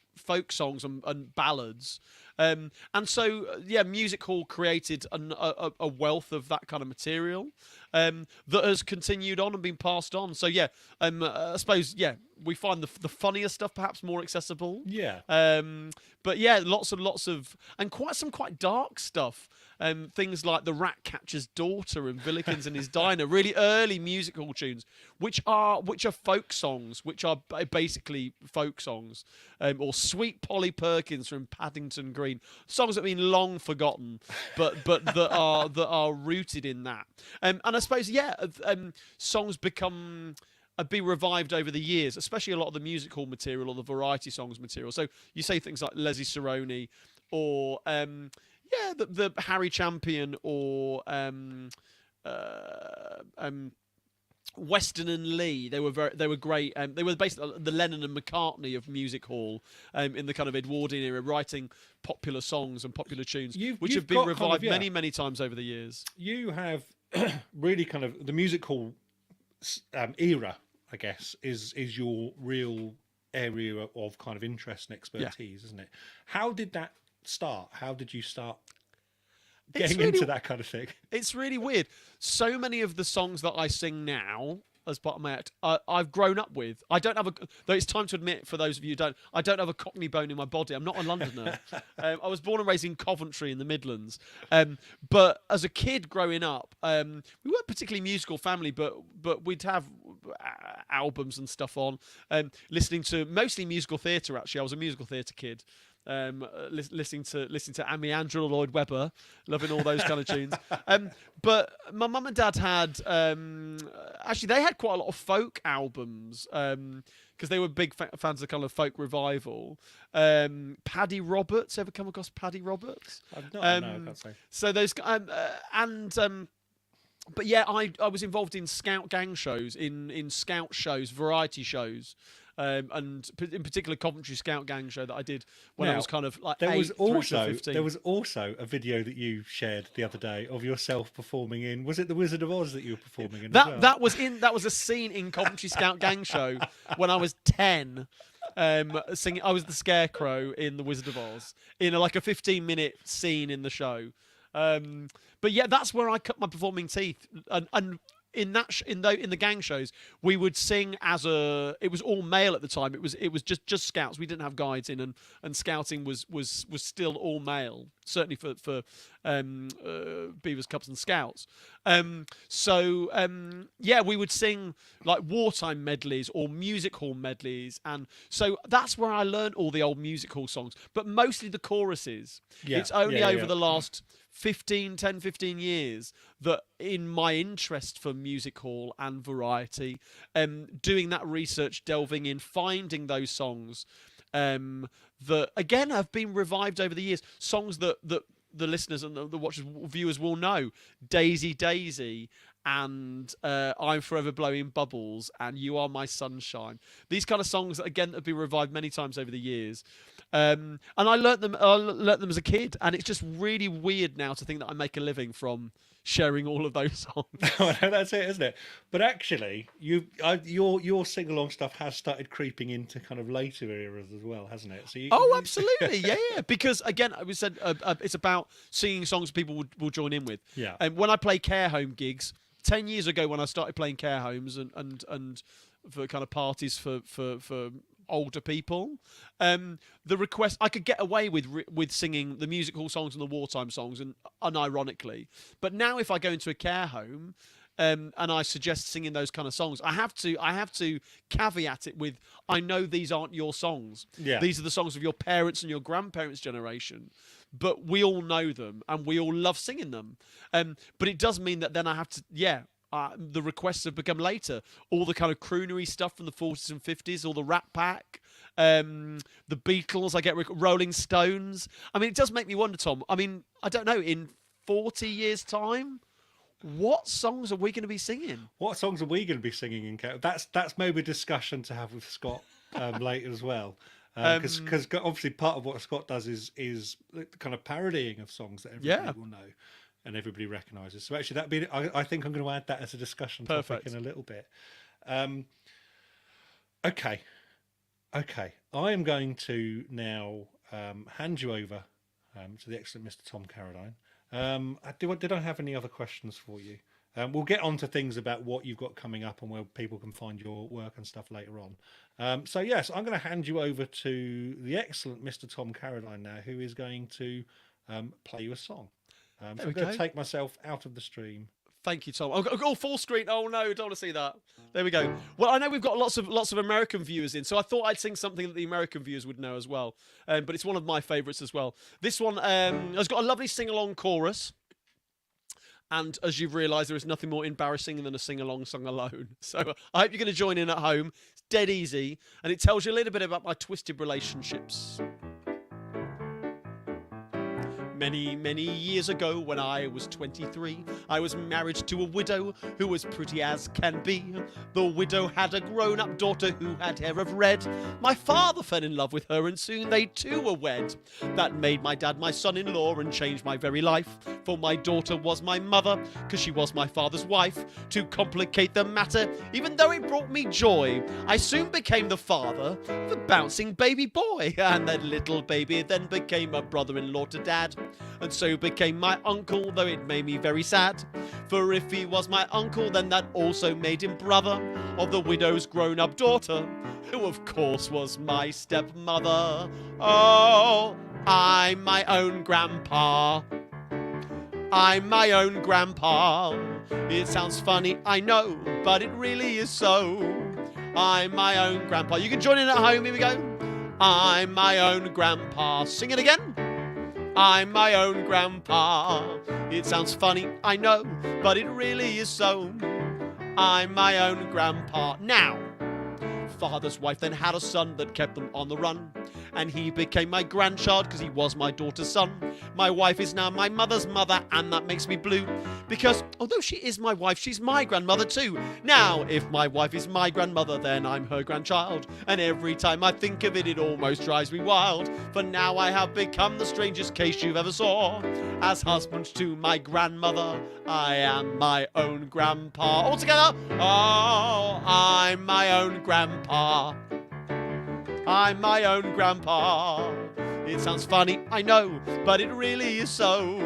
songs and ballads. And so, music hall created a wealth of that kind of material that has continued on and been passed on. So, I suppose, we find the funnier stuff perhaps more accessible.
Yeah.
But lots of, and quite dark stuff. Things like The Rat Catcher's Daughter and Villikins and His Diner, really early music hall tunes, which are folk songs, which are basically folk songs, or Sweet Polly Perkins from Paddington Green, songs that have been long forgotten, but that are rooted in that. And I suppose songs have been revived over the years, especially a lot of the music hall material or the variety songs material. So you say things like Leslie Saroni, or the Harry Champion, or Weston and Lee. They were great. They were basically the Lennon and McCartney of music hall in the kind of Edwardian era, writing popular songs and popular tunes, which have been revived many times over the years.
You have really kind of the music hall era, I guess, is your real area of kind of interest and expertise, isn't it? How did that start? How did you start getting into that kind of thing?
It's really weird. So many of the songs that I sing now as part of my act, I've grown up with. I don't have though it's time to admit, for those of you who don't, I don't have a Cockney bone in my body. I'm not a Londoner. I was born and raised in Coventry in the Midlands. But as a kid growing up, we weren't a particularly musical family, but we'd have albums and stuff on, listening to mostly musical theatre. Actually, I was a musical theatre kid. Listening to Amy Andrew, Lloyd Webber, loving all those kind of tunes. But my mum and dad had actually they had quite a lot of folk albums because they were big fans of kind of folk revival. Paddy Roberts, ever come across Paddy Roberts?
I've not. No, I can't say.
So those but I was involved in scout gang shows, in scout shows, variety shows. And in particular, Coventry Scout Gang show that I did when I was kind of like 8 through to 15.
There was also a video that you shared the other day of yourself performing in. Was it The Wizard of Oz that you were performing in?
That was a scene in Coventry Scout Gang show when I was 10. Singing, I was the Scarecrow in The Wizard of Oz in a 15-minute scene in the show. But that's where I cut my performing teeth. And in the gang shows, we would sing it was all male at the time. It was just scouts. We didn't have guides in, and scouting was still all male, certainly for Beavers, Cubs, and Scouts. We would sing like wartime medleys or music hall medleys, and so that's where I learned all the old music hall songs, but mostly the choruses. It's only over the last 10, 15 years that in my interest for music hall and variety, doing that research, delving in, finding those songs that again have been revived over the years, songs that the listeners and the watchers, viewers will know, Daisy Daisy and I'm Forever Blowing Bubbles and You Are My Sunshine. These kind of songs that again have been revived many times over the years. And I learnt them as a kid, and it's just really weird now to think that I make a living from sharing all of those songs.
That's it, isn't it? But actually, your sing-along stuff has started creeping into kind of later eras as well, hasn't it? So
absolutely, yeah. Because again, I said it's about singing songs people will join in with.
Yeah.
And when I play care home gigs, 10 years ago when I started playing care homes and for kind of parties for older people, the request I could get away with singing the music hall songs and the wartime songs, and unironically. But now if I go into a care home and I suggest singing those kind of songs, I have to caveat it with, I know these aren't your songs.
Yeah.
These are the songs of your parents and your grandparents' generation. But we all know them and we all love singing them. But it does mean that then I have to, the requests have become later. All the kind of croonery stuff from the 40s and 50s, all the Rat Pack, the Beatles, I get Rolling Stones. I mean, it does make me wonder, Tom. I mean, I don't know, in 40 years' time, what songs are we going to be singing?
What songs are we going to be singing in? That's maybe a discussion to have with Scott later as well. Because obviously part of what Scott does is the kind of parodying of songs that everybody will know and everybody recognises. So actually, I think I'm going to add that as a discussion topic in a little bit. Okay. I am going to now hand you over to the excellent Mr. Tom Carradine. Did I have any other questions for you? We'll get on to things about what you've got coming up and where people can find your work and stuff later on. So yes, I'm going to hand you over to the excellent Mr. Tom Carradine now, who is going to play you a song. So I'm going to take myself out of the stream.
Thank you, Tom. Oh, full screen. Oh no, don't want to see that. There we go. Well, I know we've got lots of American viewers in, so I thought I'd sing something that the American viewers would know as well. But it's one of my favourites as well. This one has got a lovely sing-along chorus. And as you've realised, there is nothing more embarrassing than a sing-along sung alone. So I hope you're going to join in at home. It's dead easy. And it tells you a little bit about my twisted relationships. Many, many years ago, when I was 23, I was married to a widow who was pretty as can be. The widow had a grown-up daughter who had hair of red. My father fell in love with her and soon they too were wed. That made my dad my son-in-law and changed my very life. For my daughter was my mother, 'cause she was my father's wife. To complicate the matter, even though it brought me joy, I soon became the father of a bouncing baby boy. And that little baby then became a brother-in-law to dad. And so became my uncle, though it made me very sad. For if he was my uncle, then that also made him brother of the widow's grown-up daughter, who of course was my stepmother. Oh, I'm my own grandpa. I'm my own grandpa. It sounds funny, I know, but it really is so. I'm my own grandpa. You can join in at home, here we go. I'm my own grandpa. Sing it again. I'm my own grandpa. It sounds funny, I know, but it really is so. I'm my own grandpa. Now, father's wife then had a son that kept them on the run. And he became my grandchild because he was my daughter's son. My wife is now my mother's mother, and that makes me blue. Because although she is my wife, she's my grandmother too. Now, if my wife is my grandmother, then I'm her grandchild. And every time I think of it, it almost drives me wild. For now I have become the strangest case you've ever saw. As husband to my grandmother, I am my own grandpa. All together, oh, I'm my own grandpa. I'm my own grandpa. It sounds funny, I know, but it really is so.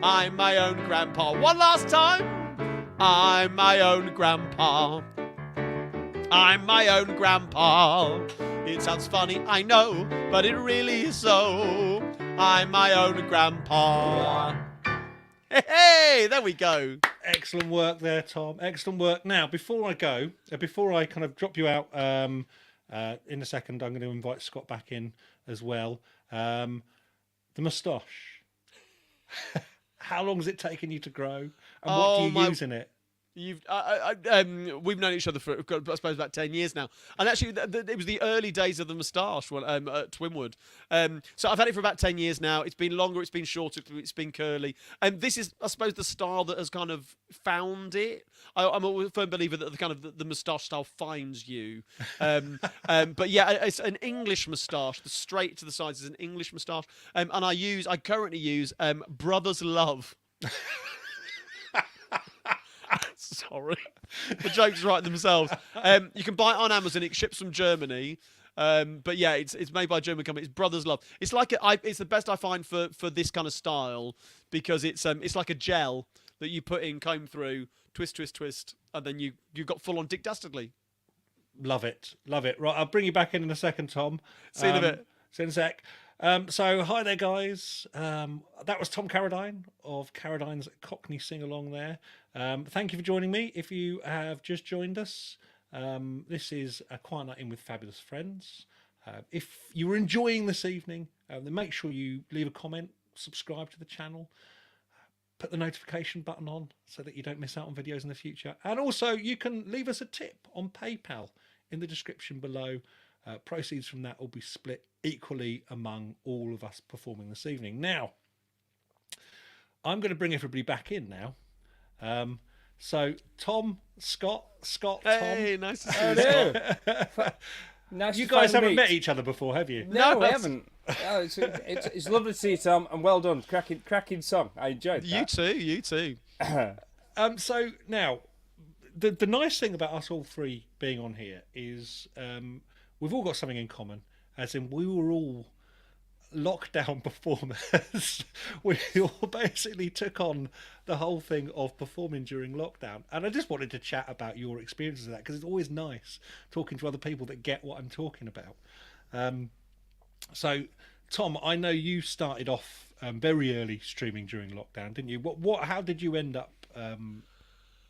I'm my own grandpa. One last time. I'm my own grandpa. I'm my own grandpa. It sounds funny, I know, but it really is so. I'm my own grandpa. Hey, there we go.
Excellent work there, Tom. Excellent work. Now, before I go, before I kind of drop you out, in a second, I'm going to invite Scott back in as well. The moustache. How long has it taken you to grow? And what do you use in it?
We've known each other for, I suppose, about 10 years now. And actually, it was the early days of the moustache at Twinwood. So I've had it for about 10 years now. It's been longer, it's been shorter, it's been curly. And this is, I suppose, the style that has kind of found it. I'm a firm believer that the moustache style finds you. But yeah, it's an English moustache. The straight to the sides is an English moustache. And I currently use Brother's Love. Sorry. The jokes write themselves. You can buy it on Amazon. It ships from Germany. But yeah, it's made by a German company. It's Brothers Love. It's like it's the best I find for this kind of style because it's like a gel that you put in, comb through, twist, twist, twist, and then you've got full on Dick Dastardly.
Love it. Love it. Right, I'll bring you back in a second, Tom.
See you in a bit.
See you in a sec. So hi there, guys. That was Tom Carradine of Carradine's Cockney Sing Along there. Thank you for joining me. If you have just joined us, this is a Quiet Night In with Fabulous Friends. If you were enjoying this evening, then make sure you leave a comment, subscribe to the channel, put the notification button on so that you don't miss out on videos in the future. And also you can leave us a tip on PayPal in the description below. Proceeds from that will be split equally among all of us performing this evening. Now, I'm going to bring everybody back in now. So, Tom, Scott,
hey,
Tom.
nice to see you, Scott.
Nice
You
to
guys
finally
haven't met
meet.
each other before, have you?
No, we
that's-
haven't. Oh, it's lovely to see you, Tom, and well done. Cracking song. I enjoyed that.
You too.
So now, the nice thing about us all three being on here is we've all got something in common, as in we were all lockdown performers. We all basically took on the whole thing of performing during lockdown, and I just wanted to chat about your experiences of that, because it's always nice talking to other people that get what I'm talking about. So, Tom, I know you started off very early streaming during lockdown, didn't you? How did you end up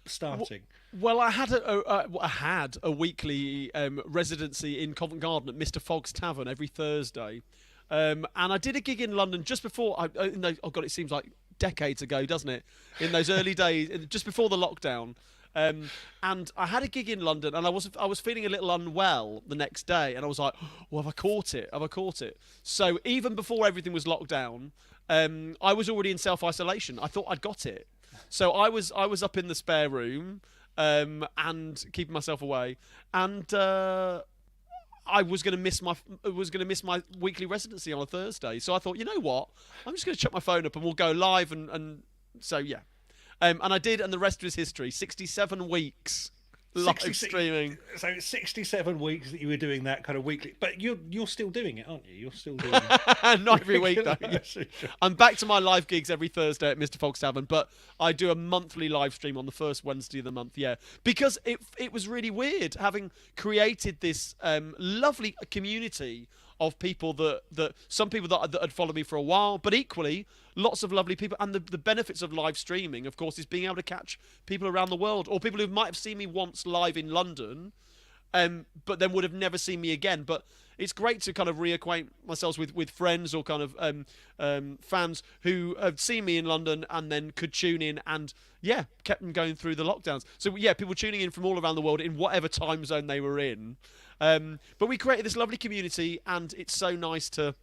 starting?
Well, I had a weekly residency in Covent Garden at Mr. Fogg's Tavern every Thursday, and I did a gig in London just before. Oh God, it seems like decades ago, doesn't it? In those early days, just before the lockdown. And I had a gig in London, and I was feeling a little unwell the next day, and I was like, "Well, have I caught it? Have I caught it?" So even before everything was locked down, I was already in self-isolation. I thought I'd got it, so I was up in the spare room, and keeping myself away, and I was going to miss my weekly residency on a Thursday. So I thought, you know what? I'm just going to chuck my phone up, and we'll go live, and so yeah. And I did, and the rest was history. 67 weeks live streaming.
So it's 67 weeks that you were doing that kind of weekly, but you're still doing it, aren't you? You're still doing it.
Not every week though.
Sure.
I'm back to my live gigs every Thursday at Mr. Fogg's Tavern, but I do a monthly live stream on the first Wednesday of the month. Yeah, because it was really weird having created this lovely community of people that some people that had followed me for a while, but equally lots of lovely people. And the benefits of live streaming, of course, is being able to catch people around the world, or people who might have seen me once live in London, but then would have never seen me again. But it's great to kind of reacquaint myself with friends or kind of fans who have seen me in London and then could tune in and, yeah, kept them going through the lockdowns. So, yeah, people tuning in from all around the world in whatever time zone they were in. But we created this lovely community, and it's so nice to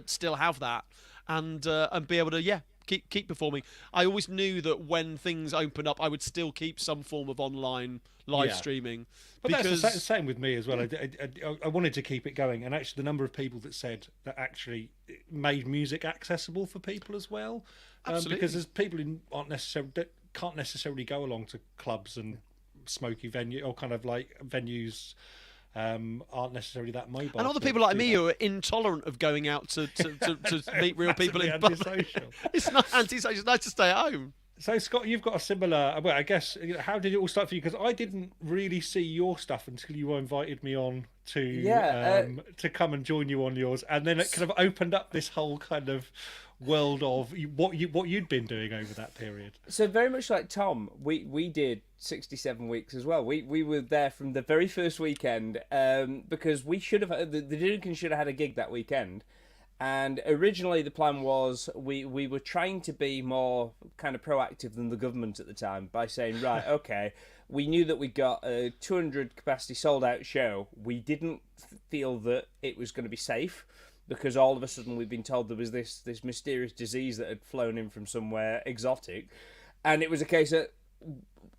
still have that and be able to keep performing. I always knew that when things open up, I would still keep some form of online live streaming.
But
because
that's the same with me as well. I wanted to keep it going, and actually the number of people that said that actually made music accessible for people as well. Because there's people who can't necessarily go along to clubs and smoky venue or kind of like venues aren't necessarily that mobile.
And other people like me who are intolerant of going out to meet real people in public. It's not antisocial. It's nice to stay at home.
So Scott, you've got a similar. Well, I guess how did it all start for you? Because I didn't really see your stuff until you invited me on to come and join you on yours, and then it kind of opened up this whole kind of world of what you'd been doing over that period.
So very much like Tom, we did 67 weeks as well. We were there from the very first weekend because we should have the Dunican should have had a gig that weekend. And originally the plan was we were trying to be more kind of proactive than the government at the time by saying, right, okay, we knew that we got a 200 capacity sold out show. We didn't feel that it was going to be safe because all of a sudden we'd been told there was this mysterious disease that had flown in from somewhere exotic. And it was a case of,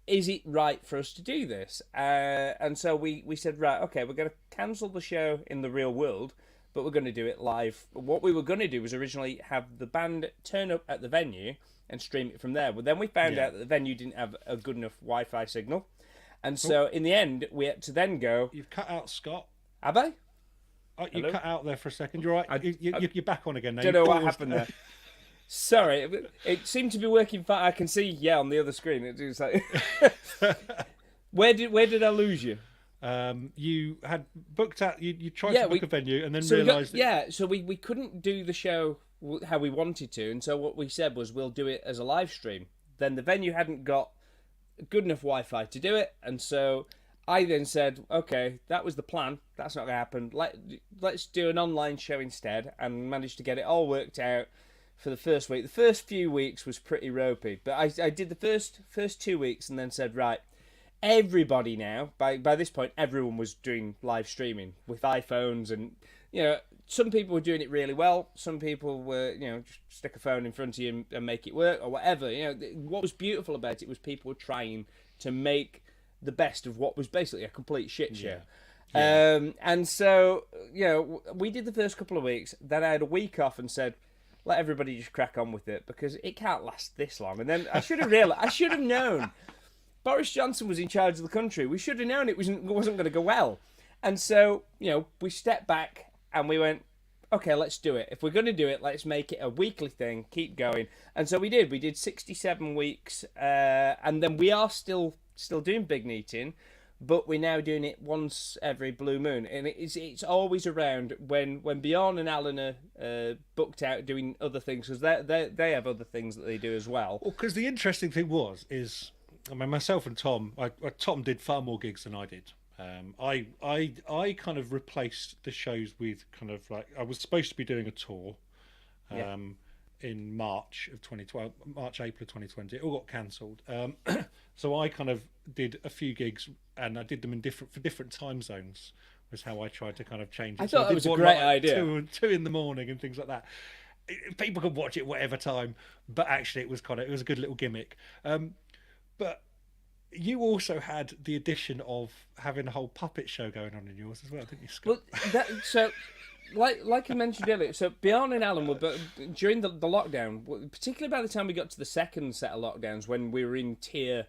is it right for us to do this? And so we said, right, okay, we're going to cancel the show in the real world, but we're going to do it live. What we were going to do was originally have the band turn up at the venue and stream it from there. But then we found out that the venue didn't have a good enough Wi-Fi signal. And so in the end, we had to then go...
You've cut out, Scott.
Have I?
Oh, you cut out there for a second. You're right. You're back on again now.
Don't know what happened there. Sorry, it seemed to be working fine. I can see, on the other screen. It was like... Where did I lose you?
You had booked out. You tried to book a venue and then realised.
So we couldn't do the show how we wanted to, and so what we said was we'll do it as a live stream. Then the venue hadn't got good enough Wi-Fi to do it, and so I then said, okay, that was the plan. That's not going to happen. Let's do an online show instead, and managed to get it all worked out for the first week. The first few weeks was pretty ropey, but I did the first 2 weeks and then said, right. Everybody now, by this point, everyone was doing live streaming with iPhones, and some people were doing it really well. Some people were, just stick a phone in front of you and make it work or whatever. What was beautiful about it was people were trying to make the best of what was basically a complete shit show. And so, we did the first couple of weeks. Then I had a week off and said, let everybody just crack on with it because it can't last this long. And then I should have realized, I should have known. Boris Johnson was in charge of the country. We should have known it wasn't going to go well. And so, we stepped back and we went, okay, let's do it. If we're going to do it, let's make it a weekly thing. Keep going. And so we did. We did 67 weeks. And then we are still doing Big Neating, but we're now doing it once every blue moon. And it's always around when Bjorn and Alan are booked out doing other things, because they have other things that they do as well.
Well, because the interesting thing is, I mean, myself and Tom, Tom did far more gigs than I did. I kind of replaced the shows with kind of like, I was supposed to be doing a tour in March of 2012, April of 2020. It all got cancelled. So I kind of did a few gigs and I did them for different time zones, was how I tried to kind of change it.
I thought that was a great idea.
2 in the morning and things like that. People could watch it whatever time, but actually it was a good little gimmick. But you also had the addition of having a whole puppet show going on in yours as well, didn't you, Scott?
Well, like I mentioned earlier, so Bjorn and Alan were during the lockdown, particularly by the time we got to the second set of lockdowns when we were in tier.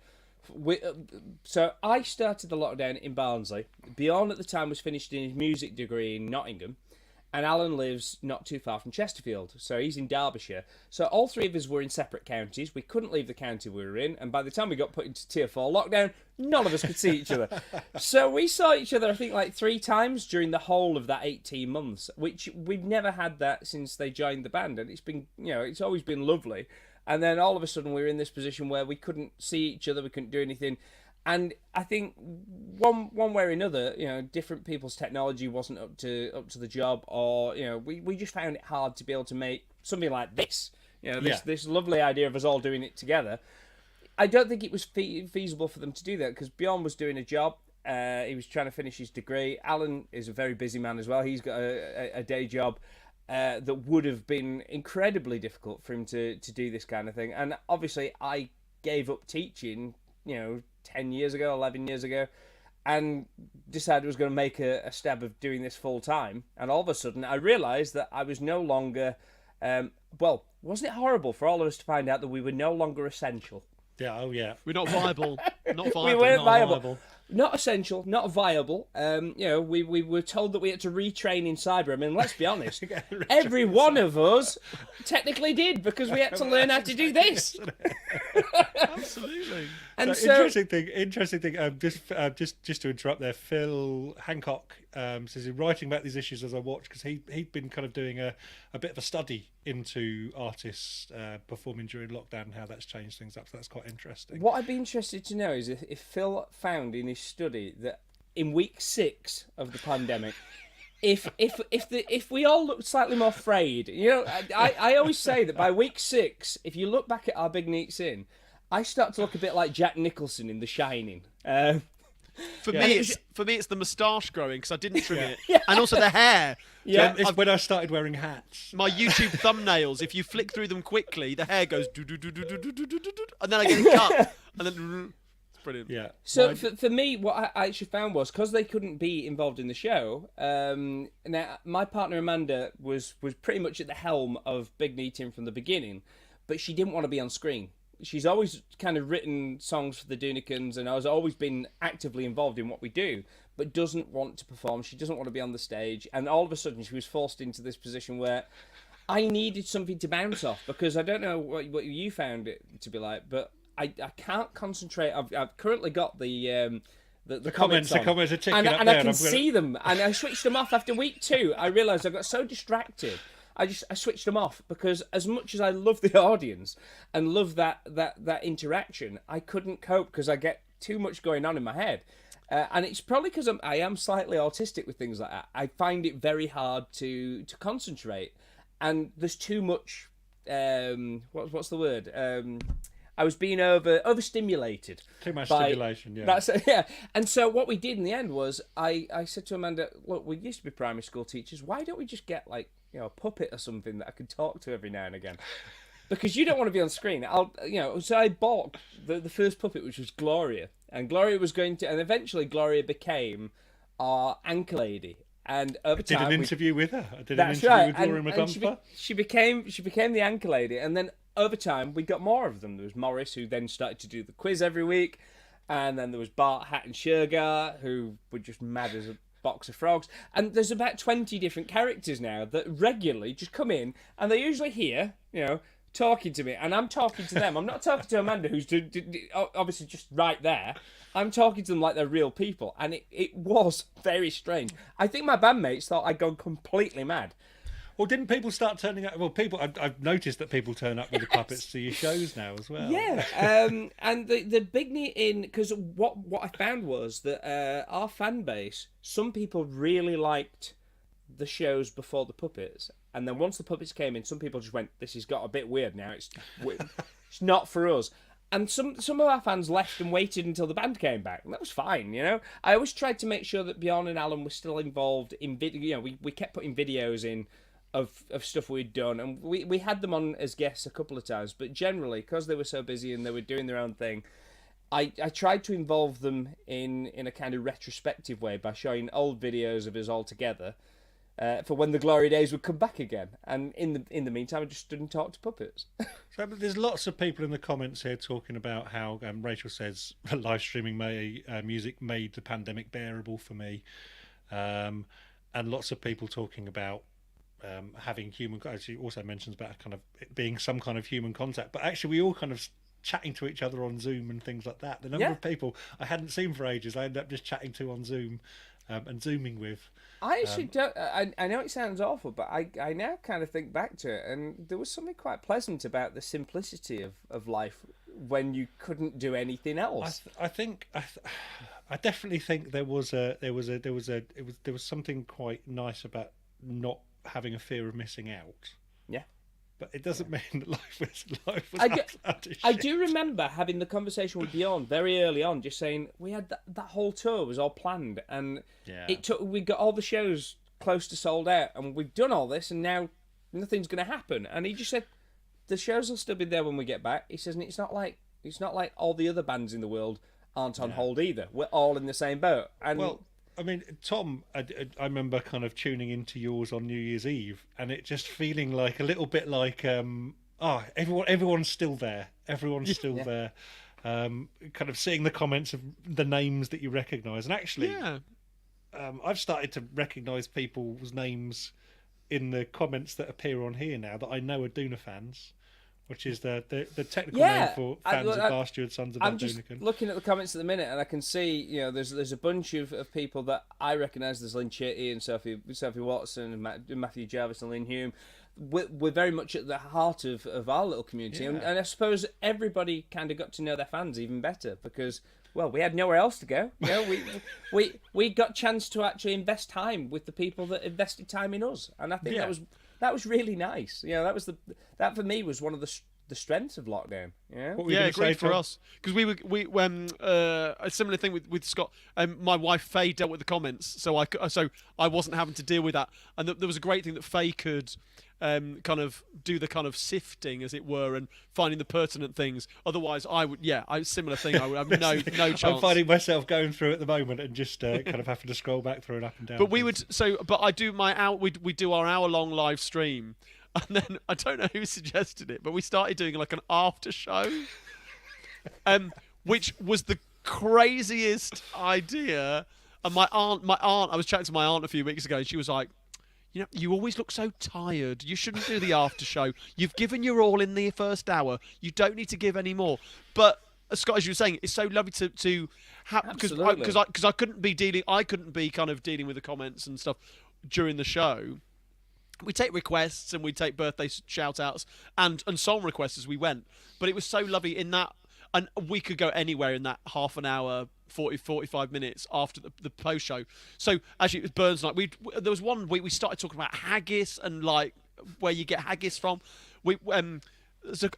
So I started the lockdown in Barnsley. Bjorn at the time was finishing his music degree in Nottingham. And Alan lives not too far from Chesterfield, so he's in Derbyshire. So all three of us were in separate counties. We couldn't leave the county we were in, and by the time we got put into Tier 4 lockdown, none of us could see each other. So we saw each other, I think, like 3 times during the whole of that 18 months, which we've never had that since they joined the band, and it's been, it's always been lovely. And then all of a sudden we were in this position where we couldn't see each other, we couldn't do anything. And I think one way or another, different people's technology wasn't up to the job, or we just found it hard to be able to make something like this. This lovely idea of us all doing it together. I don't think it was feasible for them to do that because Bjorn was doing a job. He was trying to finish his degree. Alan is a very busy man as well. He's got a day job that would have been incredibly difficult for him to do this kind of thing. And obviously, I gave up teaching, 10 years ago, 11 years ago, and decided I was going to make a stab of doing this full time. And all of a sudden, I realised that I was no longer, wasn't it horrible for all of us to find out that we were no longer essential?
Yeah, oh yeah.
We're not viable. Not viable.
We weren't
not
viable. Not essential, not viable. We were told that we had to retrain in cyber. I mean, let's be honest. Every one of us technically did because we had to learn how to do this.
Absolutely.
And
interesting thing. Just to interrupt there, Phil Hancock says he's writing about these issues as I watch because he'd been kind of doing a bit of a study into artists performing during lockdown and how that's changed things up. So that's quite interesting.
What I'd be interested to know is if Phil found in his study that in week 6 of the pandemic, if we all looked slightly more frayed, I always say that by week 6, if you look back at our Big Neats in, I start to look a bit like Jack Nicholson in The Shining.
For me, it's the moustache growing because I didn't trim it, and also the hair.
Yeah, it's when I started wearing hats.
My YouTube thumbnails, if you flick through them quickly, the hair goes do do do do do do do do do, and then I get it cut, and then it's brilliant.
Yeah.
So for me, what I actually found was because they couldn't be involved in the show. Now my partner Amanda was pretty much at the helm of Big Neating from the beginning, but she didn't want to be on screen. She's always kind of written songs for the Dunicans and has always been actively involved in what we do, but doesn't want to perform. She doesn't want to be on the stage. And all of a sudden she was forced into this position where I needed something to bounce off because I don't know what you found it to be like, but I can't concentrate. I've currently got the comments on.
The comments are ticking up
and I can see them. And I switched them off after week 2. I realised I got so distracted. I switched them off because as much as I love the audience and love that interaction, I couldn't cope because I get too much going on in my head. And it's probably because I am slightly autistic with things like that. I find it very hard to concentrate. And there's too much, what's the word? I was being overstimulated.
Too much stimulation, yeah.
That's yeah. And so what we did in the end was I said to Amanda, look, we used to be primary school teachers. Why don't we just get a puppet or something that I could talk to every now and again? Because you don't want to be on screen. So I bought the first puppet, which was Gloria, and Gloria was going to, and eventually Gloria became our anchor lady. And over
I did
time,
an interview with her. I did an
that's
interview
right.
with Laura
And
McGumpher.
she became the anchor lady, and then over time we got more of them. There was Morris, who then started to do the quiz every week, and then there was Bart, Hat, and Sugar, who were just mad as a box of frogs. And there's about 20 different characters now that regularly just come in, and they're usually here, talking to me, and I'm talking to them. I'm not talking to Amanda, who's obviously just right there. I'm talking to them like they're real people, and it was very strange. I think my bandmates thought I'd gone completely mad.
Well, didn't people start turning up? Well, I've noticed that people turn up with the puppets to your shows now as well.
Yeah, and the big in because what I found was that our fan base, some people really liked the shows before the puppets, and then once the puppets came in, some people just went, "This has got a bit weird now. It's not for us." And some of our fans left and waited until the band came back, and that was fine, I always tried to make sure that Bjorn and Alan were still involved in video. We kept putting videos in of stuff we'd done, and we had them on as guests a couple of times, but generally, because they were so busy and they were doing their own thing, I tried to involve them in a kind of retrospective way by showing old videos of us all together for when the glory days would come back again. And in the meantime, I just stood and talked to puppets.
So there's lots of people in the comments here talking about how Rachel says live streaming music made the pandemic bearable for me, and lots of people talking about having human. She also mentions about kind of it being some kind of human contact, but actually we all kind of chatting to each other on Zoom and things like that. The number of people I hadn't seen for ages, I ended up just chatting to on Zoom and Zooming with.
I actually don't. I know it sounds awful, but I now kind of think back to it, and there was something quite pleasant about the simplicity of life when you couldn't do anything else.
I definitely think there was something quite nice about not having a fear of missing out.
Yeah.
But it doesn't mean that life was
I do remember having the conversation with Bjorn very early on, just saying we had that whole tour was all planned, and we got all the shows close to sold out, and we've done all this, and now nothing's going to happen. And he just said the shows will still be there when we get back. He says, and it's not like all the other bands in the world aren't on hold either. We're all in the same boat. And
well, I mean, Tom, I remember kind of tuning into yours on New Year's Eve, and it just feeling like a little bit like, everyone's still there. Everyone's still there. Kind of seeing the comments of the names that you recognise. And actually, I've started to recognise people's names in the comments that appear on here now that I know are Duna fans. Which is the technical name for fans of Bastard Sons of
I'm just
Dunican.
looking at the comments at the minute, and I can see, there's a bunch of people that I recognise. There's Lynn Chitty and Sophie Watson and Matthew Jarvis and Lynn Hume. We're very much at the heart of our little community, and I suppose everybody kind of got to know their fans even better because, well, we had nowhere else to go. We got chance to actually invest time with the people that invested time in us, and I think that was really nice. That for me was one of the strengths of lockdown.
Agreed for us because we a similar thing with Scott. My wife Faye dealt with the comments, so I wasn't having to deal with that. And there was a great thing that Faye could kind of do the kind of sifting, as it were, and finding the pertinent things. Otherwise, similar thing. I would have no chance.
I'm finding myself going through at the moment and just kind of having to scroll back through and up and down.
But I do we do our hour-long live stream, and then I don't know who suggested it, but we started doing like an after show, which was the craziest idea. And my aunt, I was chatting to my aunt a few weeks ago, and she was like, you always look so tired. You shouldn't do the after show. You've given your all in the first hour. You don't need to give any more. But Scott, as you were saying, it's so lovely to have because I couldn't be kind of dealing with the comments and stuff during the show. We take requests and we take birthday shout outs and song requests as we went. But it was so lovely in that, and we could go anywhere in that half an hour, 45 minutes after the post show. So actually, it was Burns night. There was one week we started talking about haggis and like where you get haggis from. I'm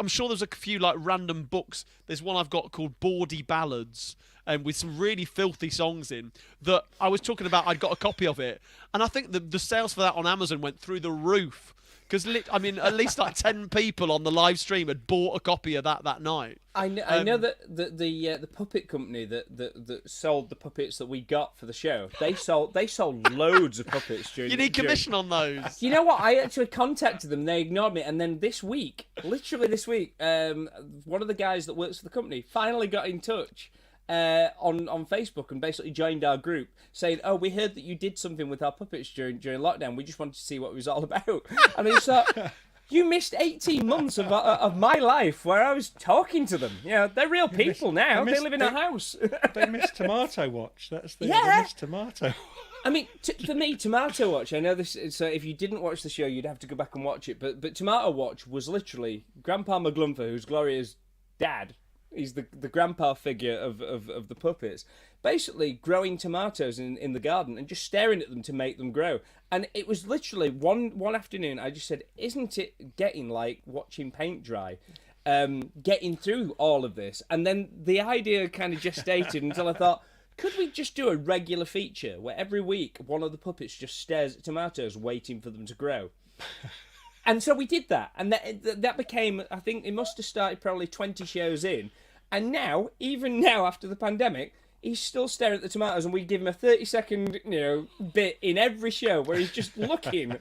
sure there's a few like random books. There's one I've got called Bawdy Ballads, and with some really filthy songs in that I was talking about. I'd got a copy of it, and I think the sales for that on Amazon went through the roof Because I mean, at least like 10 people on the live stream had bought a copy of that night.
I know that the puppet company that sold the puppets that we got for the show, they sold loads of puppets during.
You need commission on those.
You know what? I actually contacted them. They ignored me, and then literally this week, one of the guys that works for the company finally got in touch on Facebook and basically joined our group, saying, "Oh, we heard that you did something with our puppets during lockdown. We just wanted to see what it was all about." And I just thought, you missed 18 months of my life where I was talking to them. You know, they're real people now. They live in a house.
They missed Tomato Watch. That's the
Yeah.
They missed Tomato.
I mean, for me, Tomato Watch, I know this, so if you didn't watch the show, you'd have to go back and watch it, but Tomato Watch was literally Grandpa McGlumfer, who's Gloria's dad. He's the grandpa figure of the puppets, basically growing tomatoes in the garden and just staring at them to make them grow. And it was literally one afternoon, I just said, isn't it getting like watching paint dry? Getting through all of this. And then the idea kind of gestated until I thought, could we just do a regular feature where every week one of the puppets just stares at tomatoes waiting for them to grow? And so we did that, and that became, I think it must have started probably 20 shows in, and now, even now after the pandemic, he's still staring at the tomatoes, and we give him a 30-second, bit in every show where he's just looking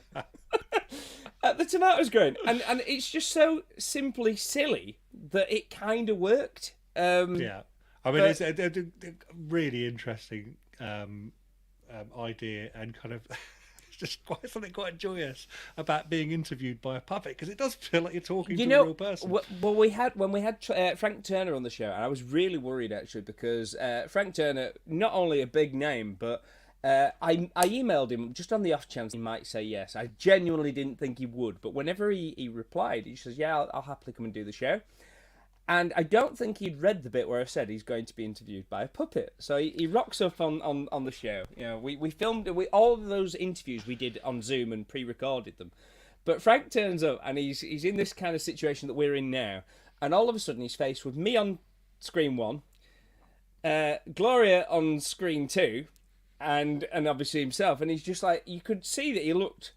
at the tomatoes growing, and it's just so simply silly that it kind of worked.
Yeah, I mean, it's a really interesting idea, and kind of. Just something quite joyous about being interviewed by a puppet, because it does feel like you're talking to a real person.
Well, when we had Frank Turner on the show, and I was really worried actually, because Frank Turner, not only a big name, but I emailed him just on the off chance he might say yes. I genuinely didn't think he would, but whenever he replied, he says, "Yeah, I'll happily come and do the show." And I don't think he'd read the bit where I said he's going to be interviewed by a puppet. So he rocks up on the show. We filmed all of those interviews we did on Zoom and pre-recorded them. But Frank turns up and he's in this kind of situation that we're in now. And all of a sudden he's faced with me on screen 1, Gloria on screen 2, and obviously himself. And he's just like, you could see that he looked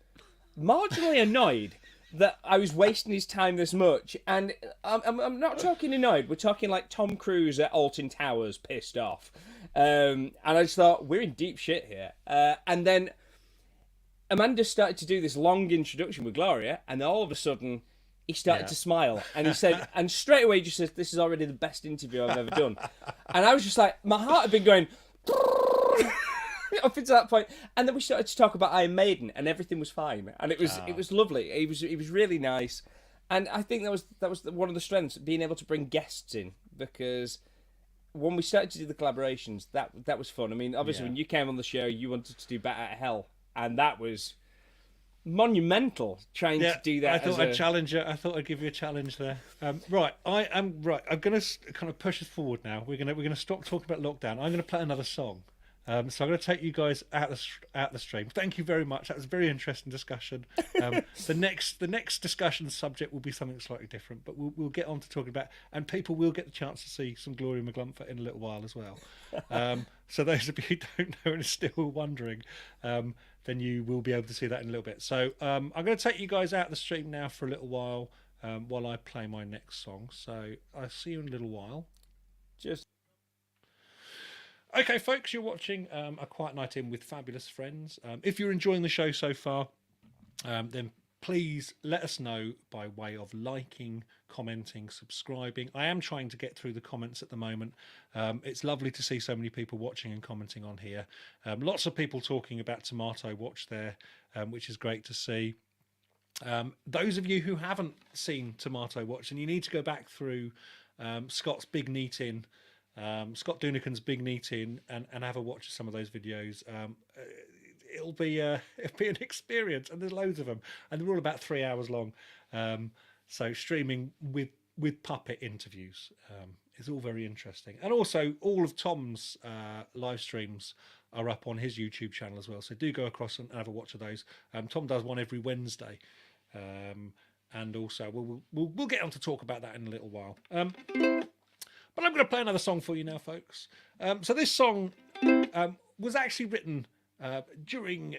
marginally annoyed that I was wasting his time this much. And I'm not talking annoyed. We're talking like Tom Cruise at Alton Towers, pissed off. And I just thought, we're in deep shit here. And then Amanda started to do this long introduction with Gloria, and then all of a sudden he started to smile. And he said, and straight away he just said, "This is already the best interview I've ever done." And I was just like, my heart had been going up until that point, and then we started to talk about Iron Maiden, and everything was fine, and it was lovely. He was really nice, and I think that was one of the strengths, being able to bring guests in, because when we started to do the collaborations, that was fun. I mean, obviously when you came on the show, you wanted to do Bat Out of Hell, and that was monumental trying to do that.
I thought I'd challenge it. I thought I'd give you a challenge there. Right, I'm going to kind of push us forward now. We're going to stop talking about lockdown. I'm going to play another song. So I'm going to take you guys out the stream. Thank you very much. That was a very interesting discussion. The next discussion subject will be something slightly different, but we'll get on to talking about, and people will get the chance to see some Gloria McGlumfer in a little while as well. So those of you who don't know and are still wondering, then you will be able to see that in a little bit. So I'm going to take you guys out the stream now for a little while I play my next song. So I'll see you in a little while.
Just.
Okay, folks, you're watching A Quiet Night In with Fabulous Friends. If you're enjoying the show so far, then please let us know by way of liking, commenting, subscribing. I am trying to get through the comments at the moment. It's lovely to see so many people watching and commenting on here. Lots of people talking about Tomato Watch there, which is great to see. Those of you who haven't seen Tomato Watch, and you need to go back through Scott's Big Neat In, Scott Dunican's Big Neat In, and have a watch of some of those videos. It'll be an experience, and there's loads of them, and they're all about 3 hours long. So streaming with puppet interviews is all very interesting, and also all of Tom's live streams are up on his YouTube channel as well. So do go across and have a watch of those. Tom does one every Wednesday, and also we'll get on to talk about that in a little while. But I'm going to play another song for you now, folks. So this song was actually written during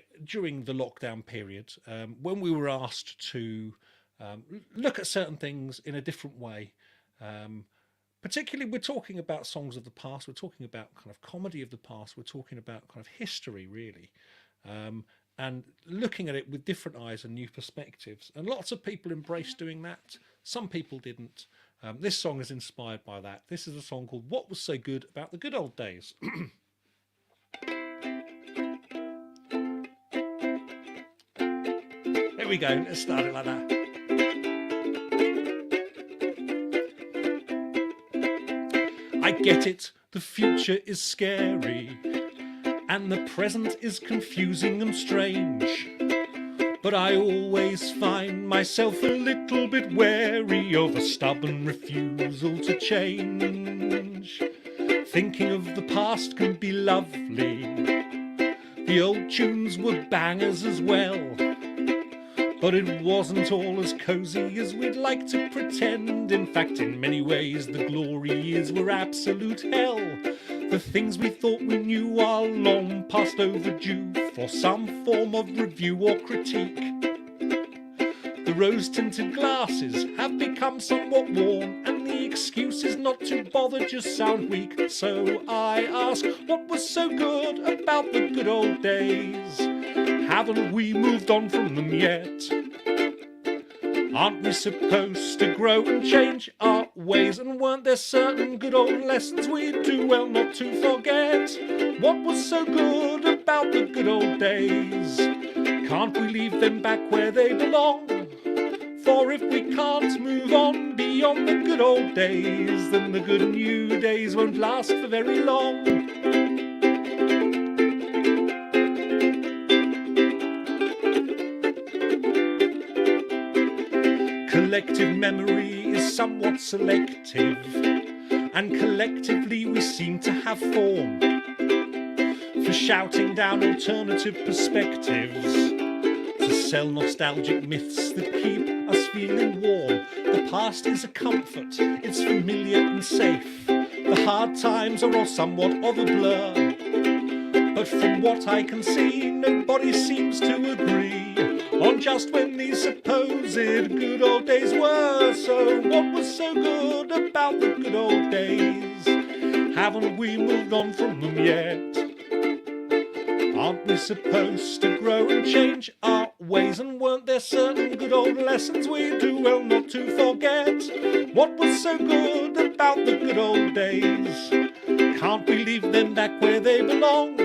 the lockdown period, when we were asked to look at certain things in a different way. Particularly, we're talking about songs of the past. We're talking about kind of comedy of the past. We're talking about kind of history, really, and looking at it with different eyes and new perspectives. And lots of people embraced doing that. Some people didn't. This song is inspired by that. This is a song called "What Was So Good About the Good Old Days." Here we go. Let's start it like that. I get it, the future is scary, and the present is confusing and strange. But I always find myself a little bit wary of a stubborn refusal to change. Thinking of the past can be lovely. The old tunes were bangers as well. But it wasn't all as cosy as we'd like to pretend. In fact, in many ways, the glory years were absolute hell. The things we thought we knew are long past overdue for some form of review or critique. The rose-tinted glasses have become somewhat worn, and the excuse is not to bother just sound weak. So I ask, what was so good about the good old days? Haven't we moved on from them yet? Aren't we supposed to grow and change our ways? And weren't there certain good old lessons we'd do well not to forget? What was so good about the good old days? Can't we leave them back where they belong? For if we can't move on beyond the good old days, then the good new days won't last for very long. Collective memory is somewhat selective, and collectively we seem to have form for shouting down alternative perspectives, to sell nostalgic myths that keep us feeling warm. The past is a comfort, it's familiar and safe. The hard times are all somewhat of a blur, but from what I can see, nobody seems to agree on just when these supposed good old days were. So what was so good about the good old days? Haven't we moved on from them yet? Aren't we supposed to grow and change our ways? And weren't there certain good old lessons we do well not to forget? What was so good about the good old days? Can't we leave them back where they belong?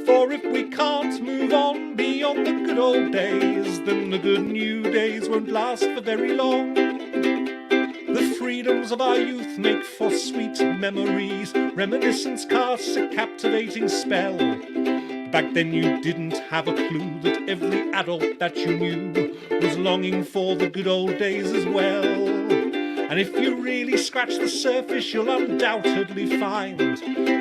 For if we can't move on beyond the good old days, then the good new days won't last for very long. The freedoms of our youth make for sweet memories. Reminiscence casts a captivating spell. Back then you didn't have a clue that every adult that you knew was longing for the good old days as well. And if you really scratch the surface, you'll undoubtedly find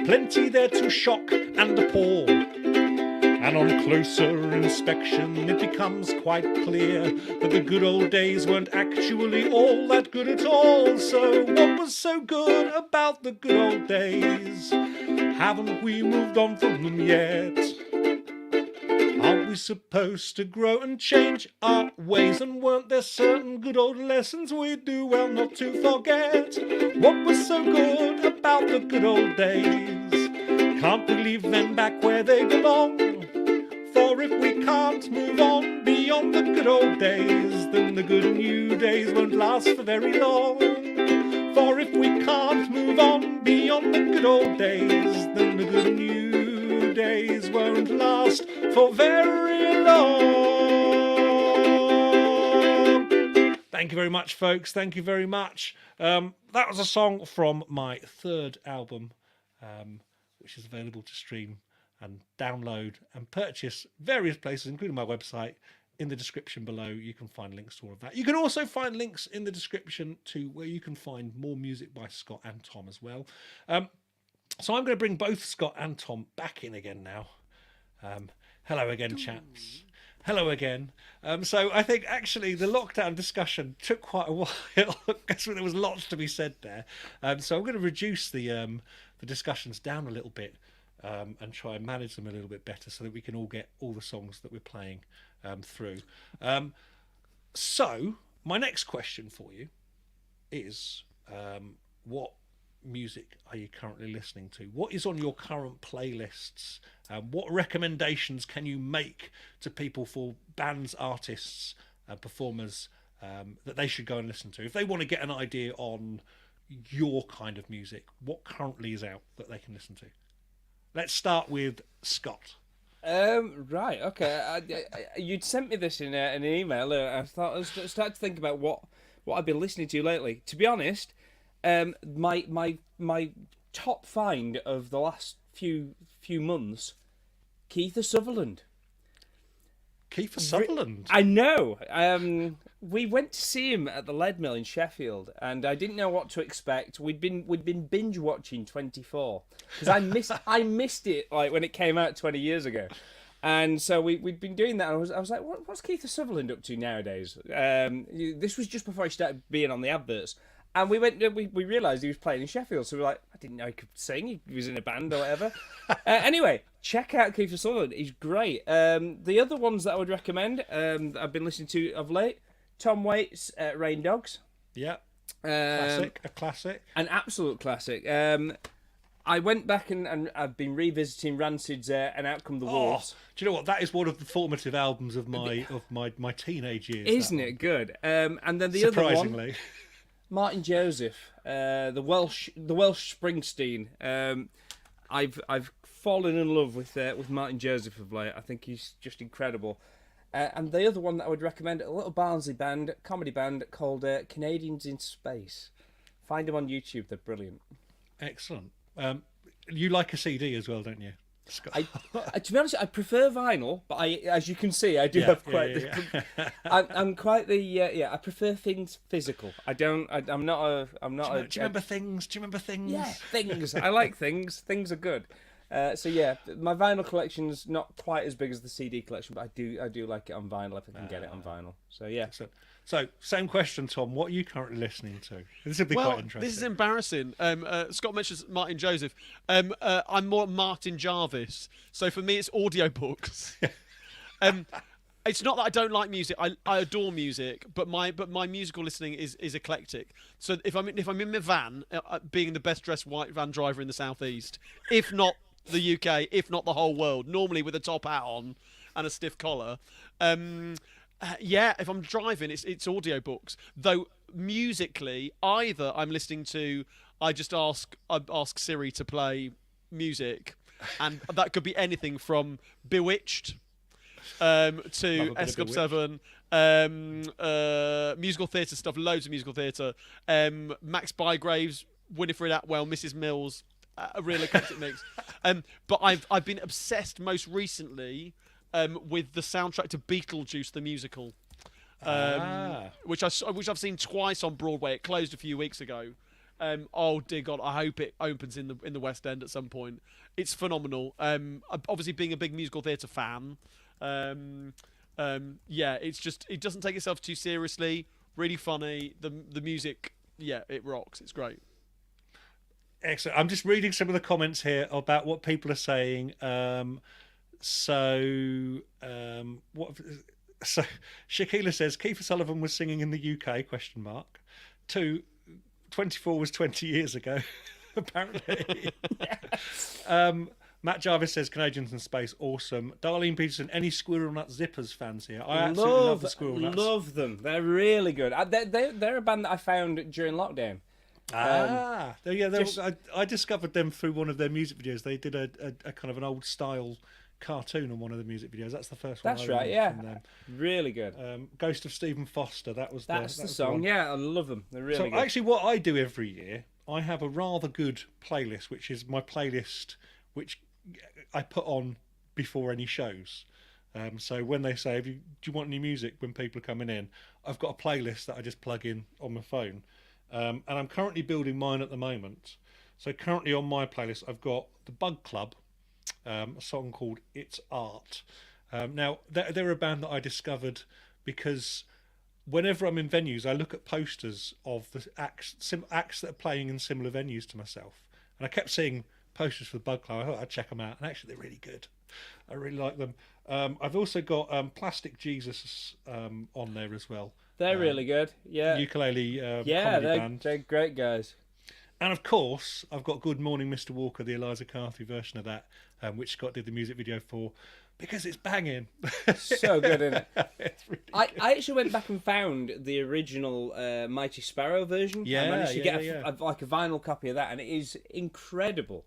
plenty there to shock and appall. And on closer inspection, it becomes quite clear that the good old days weren't actually all that good at all. So what was so good about the good old days? Haven't we moved on from them yet? Aren't we supposed to grow and change our ways? And weren't there certain good old lessons we'd do well not to forget? What was so good about the good old days? Can't we leave them back where they belong? For if we can't move on beyond the good old days, then the good new days won't last for very long. For if we can't move on beyond the good old days, then the good new days won't last for very long. Thank you very much, folks. Thank you very much. That was a song from my third album, which is available to stream and download and purchase various places, including my website. In the description below, you can find links to all of that. You can also find links in the description to where you can find more music by Scott and Tom as well. So I'm going to bring both Scott and Tom back in again now. Hello again, chaps. Hello again. So I think actually the lockdown discussion took quite a while because there was lots to be said there. So I'm going to reduce the discussions down a little bit. and try and manage them a little bit better so that we can all get all the songs that we're playing through. So my next question for you is, what music are you currently listening to? What is on your current playlists? What recommendations can you make to people for bands, artists, performers that they should go and listen to? If they want to get an idea on your kind of music, what currently is out that they can listen to? Let's start with Scott.
Right, okay. You'd sent me this in an email. I started to think about what I've been listening to lately. To be honest, my top find of the last few months, Keith Sutherland.
Kiefer Sutherland.
I know. We went to see him at the Lead Mill in Sheffield, and I didn't know what to expect. We'd been binge watching 24 because I missed it like when it came out 20 years ago, and so we'd been doing that. And I was like, what's Keith Sutherland up to nowadays? This was just before he started being on the adverts. And we realised he was playing in Sheffield, so we were like, I didn't know he could sing. He was in a band or whatever. Anyway, check out Keith Sutherland. He's great. The other ones that I would recommend, I've been listening to of late, Tom Waits, Rain Dogs.
Yeah, a classic.
An absolute classic. I went back and I've been revisiting Rancid's "And Out Come the Wolves."
Do you know what? That is one of the formative albums of my teenage years.
Isn't it good? And then the other one...
Surprisingly.
Martin Joseph, the Welsh Springsteen. I've fallen in love with Martin Joseph of late. I think he's just incredible. And the other one that I would recommend, a little Barnsley band, comedy band called Canadians in Space. Find them on YouTube; they're brilliant.
Excellent. You like a CD as well, don't you, Scott?
To be honest, I prefer vinyl, but as you can see, I do have quite. I'm quite the I prefer things physical. I'm not a.
Do you remember things? Do you remember things?
Yeah, things. I like things. Things are good. So yeah, my vinyl collection's not quite as big as the CD collection, but I do like it on vinyl if I can get it on vinyl. So yeah.
So same question, Tom. What are you currently listening to? This would be quite interesting.
This is embarrassing. Scott mentions Martin Joseph. I'm more Martin Jarvis. So for me, it's audiobooks. It's not that I don't like music. I adore music, but my musical listening is eclectic. So if I'm in my van, being the best dressed white van driver in the southeast, if not the UK, if not the whole world, normally with a top hat on and a stiff collar. If I'm driving, it's audiobooks. Though musically, either I'm listening to, I ask Siri to play music, and that could be anything from Bewitched to S Club 7, musical theatre stuff, loads of musical theatre, Max Bygraves, Winifred Atwell, Mrs. Mills, a real eclectic mix. But I've been obsessed most recently with the soundtrack to Beetlejuice the musical, which I've seen twice on Broadway. It closed a few weeks ago. Oh dear God! I hope it opens in the West End at some point. It's phenomenal. Obviously, being a big musical theatre fan, it's just, it doesn't take itself too seriously. Really funny. The music, it rocks. It's great.
Excellent. I'm just reading some of the comments here about what people are saying. So Shaquila says Kiefer Sutherland was singing in the UK? 24 was 20 years ago, apparently. Matt Jarvis says Canadians in Space, awesome. Darlene Peterson, any Squirrel Nut Zippers fans here? I absolutely love the Squirrel Nuts.
Love them. They're really good. They're a band that I found during lockdown.
I discovered them through one of their music videos. They did a kind of an old style cartoon on one of the music videos. That's the first one.
That's right, yeah. From them. Really good.
Ghost of Stephen Foster. That's
the song. Yeah, I love them. They're really good.
Actually, what I do every year, I have a rather good playlist, which is my playlist, which I put on before any shows. So when they say, do you want any music when people are coming in, I've got a playlist that I just plug in on my phone. And I'm currently building mine at the moment. So currently on my playlist, I've got The Bug Club, a song called It's Art. Now, they're a band that I discovered because whenever I'm in venues, I look at posters of the acts that are playing in similar venues to myself. And I kept seeing posters for the Bug Club. I thought I'd check them out, and actually they're really good. I really like them. I've also got Plastic Jesus on there as well.
They're really good. Yeah.
Ukulele
Yeah,
comedy band.
they're great guys.
And of course, I've got Good Morning Mr. Walker, the Eliza Carthy version of that, which Scott did the music video for, because it's banging.
So good, isn't it?
It's really
I
good.
actually went back and found the original Mighty Sparrow version. I
Yeah,
managed to get
yeah.
like a vinyl copy of that, and it is incredible.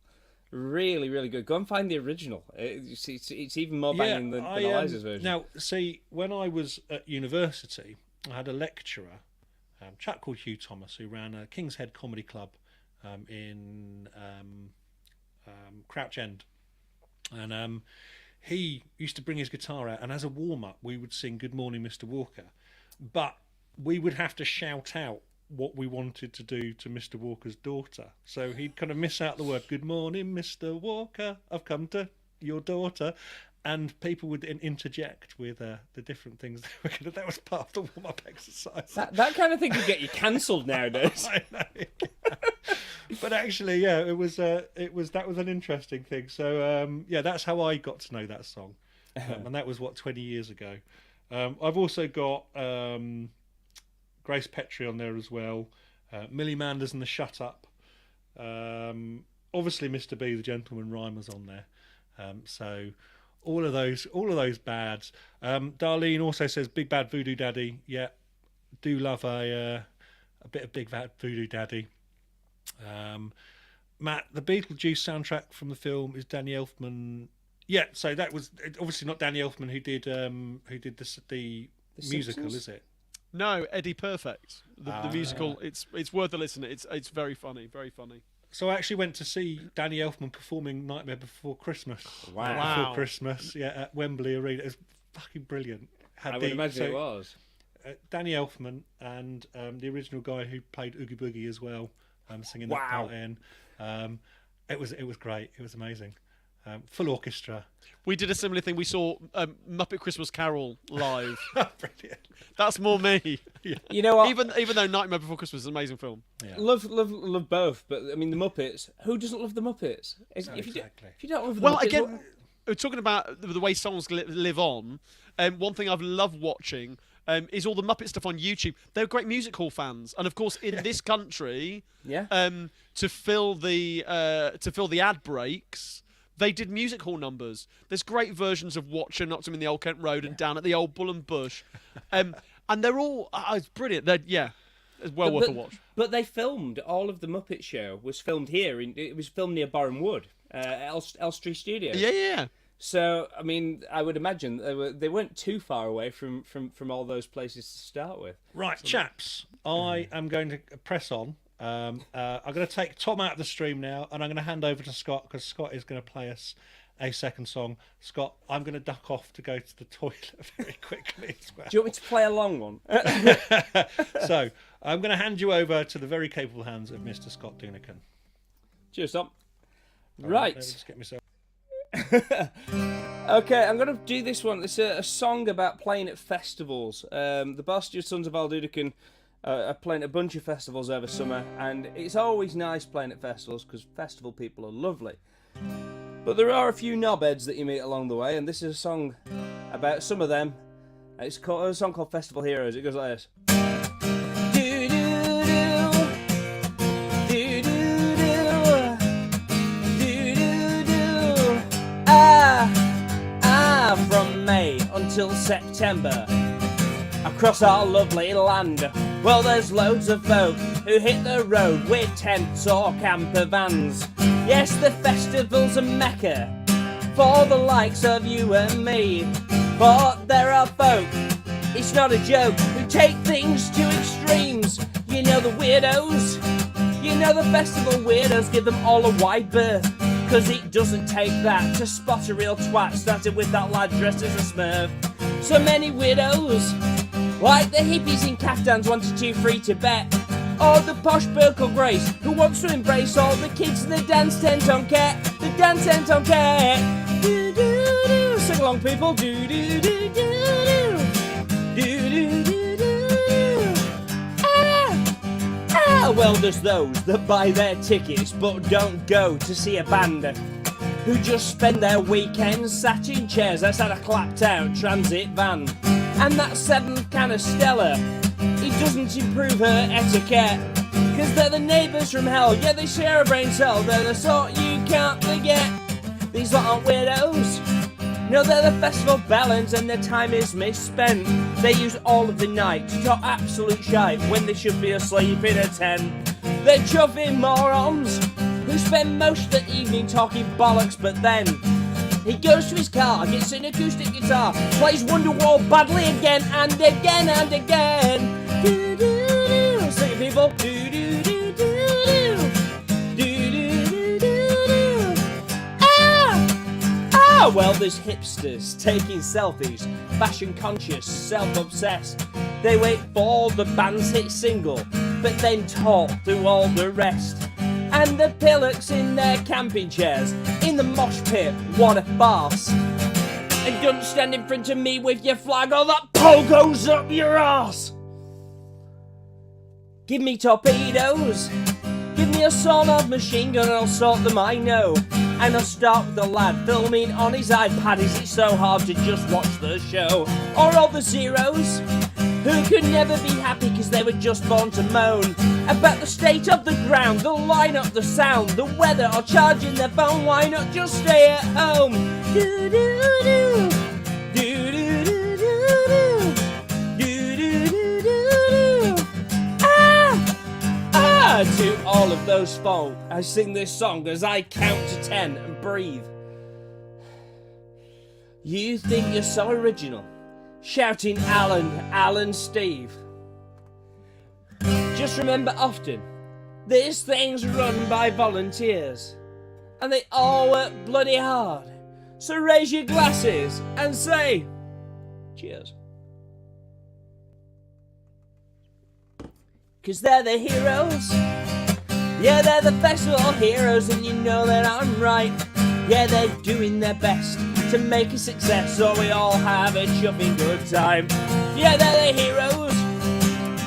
Really, really good. Go and find the original. It's even more banging than Eliza's version.
Now, see, when I was at university, I had a lecturer, a chap called Hugh Thomas, who ran a King's Head Comedy Club in Crouch End. And he used to bring his guitar out, and as a warm-up, we would sing Good Morning, Mr. Walker. But we would have to shout out what we wanted to do to Mr. Walker's daughter. So he'd kind of miss out the word, Good morning, Mr. Walker, I've come to your daughter. And people would interject with the different things. That was part of the warm-up exercise.
That kind of thing could get you cancelled nowadays.
I know. But actually, yeah, that was an interesting thing. So yeah, that's how I got to know that song, and that was 20 years ago. I've also got Grace Petrie on there as well, Millie Manders and the Shut Up. Obviously, Mr. B, the Gentleman Rhymer's on there. So all of those bads. Darlene also says Big Bad Voodoo Daddy. Yeah, do love a bit of Big Bad Voodoo Daddy. Matt, the Beetlejuice soundtrack from the film is Danny Elfman. Yeah, so that was obviously not Danny Elfman who did the musical,
Simpsons?
is it?
No, Eddie Perfect, the musical. It's worth a listen. It's very funny, very funny.
So I actually went to see Danny Elfman performing Nightmare Before Christmas.
Wow.
Before Christmas, yeah, at Wembley Arena. It was fucking brilliant.
I would imagine it was.
Danny Elfman and the original guy who played Oogie Boogie as well, singing that
Wow.
part in. It was great. It was amazing. Full orchestra.
We did a similar thing. We saw Muppet Christmas Carol live.
Brilliant.
That's more me.
You know what?
Even though Nightmare Before Christmas is an amazing film.
Yeah.
Love both, but I mean the Muppets. Who doesn't love the Muppets? If
exactly.
you don't love the
Well,
Muppets,
again, we're talking about the way songs live on. One thing I've loved watching is all the Muppet stuff on YouTube. They're great music hall fans, and of course, in this country, to fill the ad breaks, they did music hall numbers. There's great versions of Watcher, Knocked Him in the Old Kent Road, and Down at the Old Bull and Bush, and they're all it's brilliant. It's well worth a watch.
But they filmed all of the Muppet Show was filmed here. It was filmed near Boreham Wood, Elstree Studios.
Yeah.
So I mean, I would imagine they weren't too far away from all those places to start with.
Right, chaps, I am going to press on. I'm going to take Tom out of the stream now, and I'm going to hand over to Scott, because Scott is going to play us a second song. Scott, I'm going to duck off to go to the toilet very quickly as well.
Do you want me to play a long one?
So I'm going to hand you over to the very capable hands of Mr. Scott Dunican.
Cheers, Tom.
Let
Right.
me just get myself.
Okay, I'm going to do this one. It's a song about playing at festivals. The Bastard Sons of Dunican are playing at a bunch of festivals over summer, and it's always nice playing at festivals because festival people are lovely. But there are a few knobheads that you meet along the way, and this is a song about some of them. It's a song called Festival Heroes. It goes like this. From May until September, across our lovely land, well, there's loads of folk who hit the road with tents or camper vans. Yes, the festival's a mecca for the likes of you and me, but there are folk, it's not a joke, who take things to extremes. You know the weirdos, you know the festival weirdos, give them all a wide berth. Cause it doesn't take that to spot a real twat, starting with that lad dressed as a smurf. So many widows, like the hippies in caftans wanting to free Tibet, or the posh Burkle Grace who wants to embrace all the kids in the dance tent on Ket. The dance tent on Ket. Do do do, sing along people. Do do do do do. Do do do do. Ah, ah, Ah, well, there's those that buy their tickets but don't go to see a band, who just spend their weekends sat in chairs outside a clapped out transit van. And that seventh can of Stella, it doesn't improve her etiquette, 'cause they're the neighbours from hell, yeah, they share a brain cell, they're the sort you can't forget. These lot aren't weirdos, no, they're the festival bellends and their time is misspent. They use all of the night to talk absolute shite when they should be asleep in a tent. They're chuffing morons who spend most of the evening talking bollocks, but then he goes to his car, gets an acoustic guitar, plays Wonderwall badly again and again and again. Do-do-do, sing it, people. Do-do-do-do-do. Do-do-do-do-do. Ah, well, there's hipsters taking selfies, fashion conscious, self-obsessed. They wait for the band's hit single, but then talk through all the rest. And the pillocks in their camping chairs, in the mosh pit, what a farce. And don't stand in front of me with your flag or that pole goes up your arse. Give me torpedoes, give me a sawed-off machine gun and I'll sort them, I know. And I'll start with the lad filming on his iPad. Is it so hard to just watch the show? Or all the zeros who could never be happy because they were just born to moan about the state of the ground, the lineup, the sound, the weather, or charging their phone. Why not just stay at home? Do-do-do, do-do-do-do-do, do-do-do-do-do. Ah, to all of those folk, I sing this song as I count to 10 and breathe. You think you're so original, shouting Alan, Alan, Steve. Just remember often, this thing's run by volunteers, and they all work bloody hard. So raise your glasses and say, cheers. 'Cause they're the heroes, yeah, they're the festival heroes, and you know that I'm right. Yeah, they're doing their best to make a success so we all have a chuffing good time. Yeah, they're the heroes,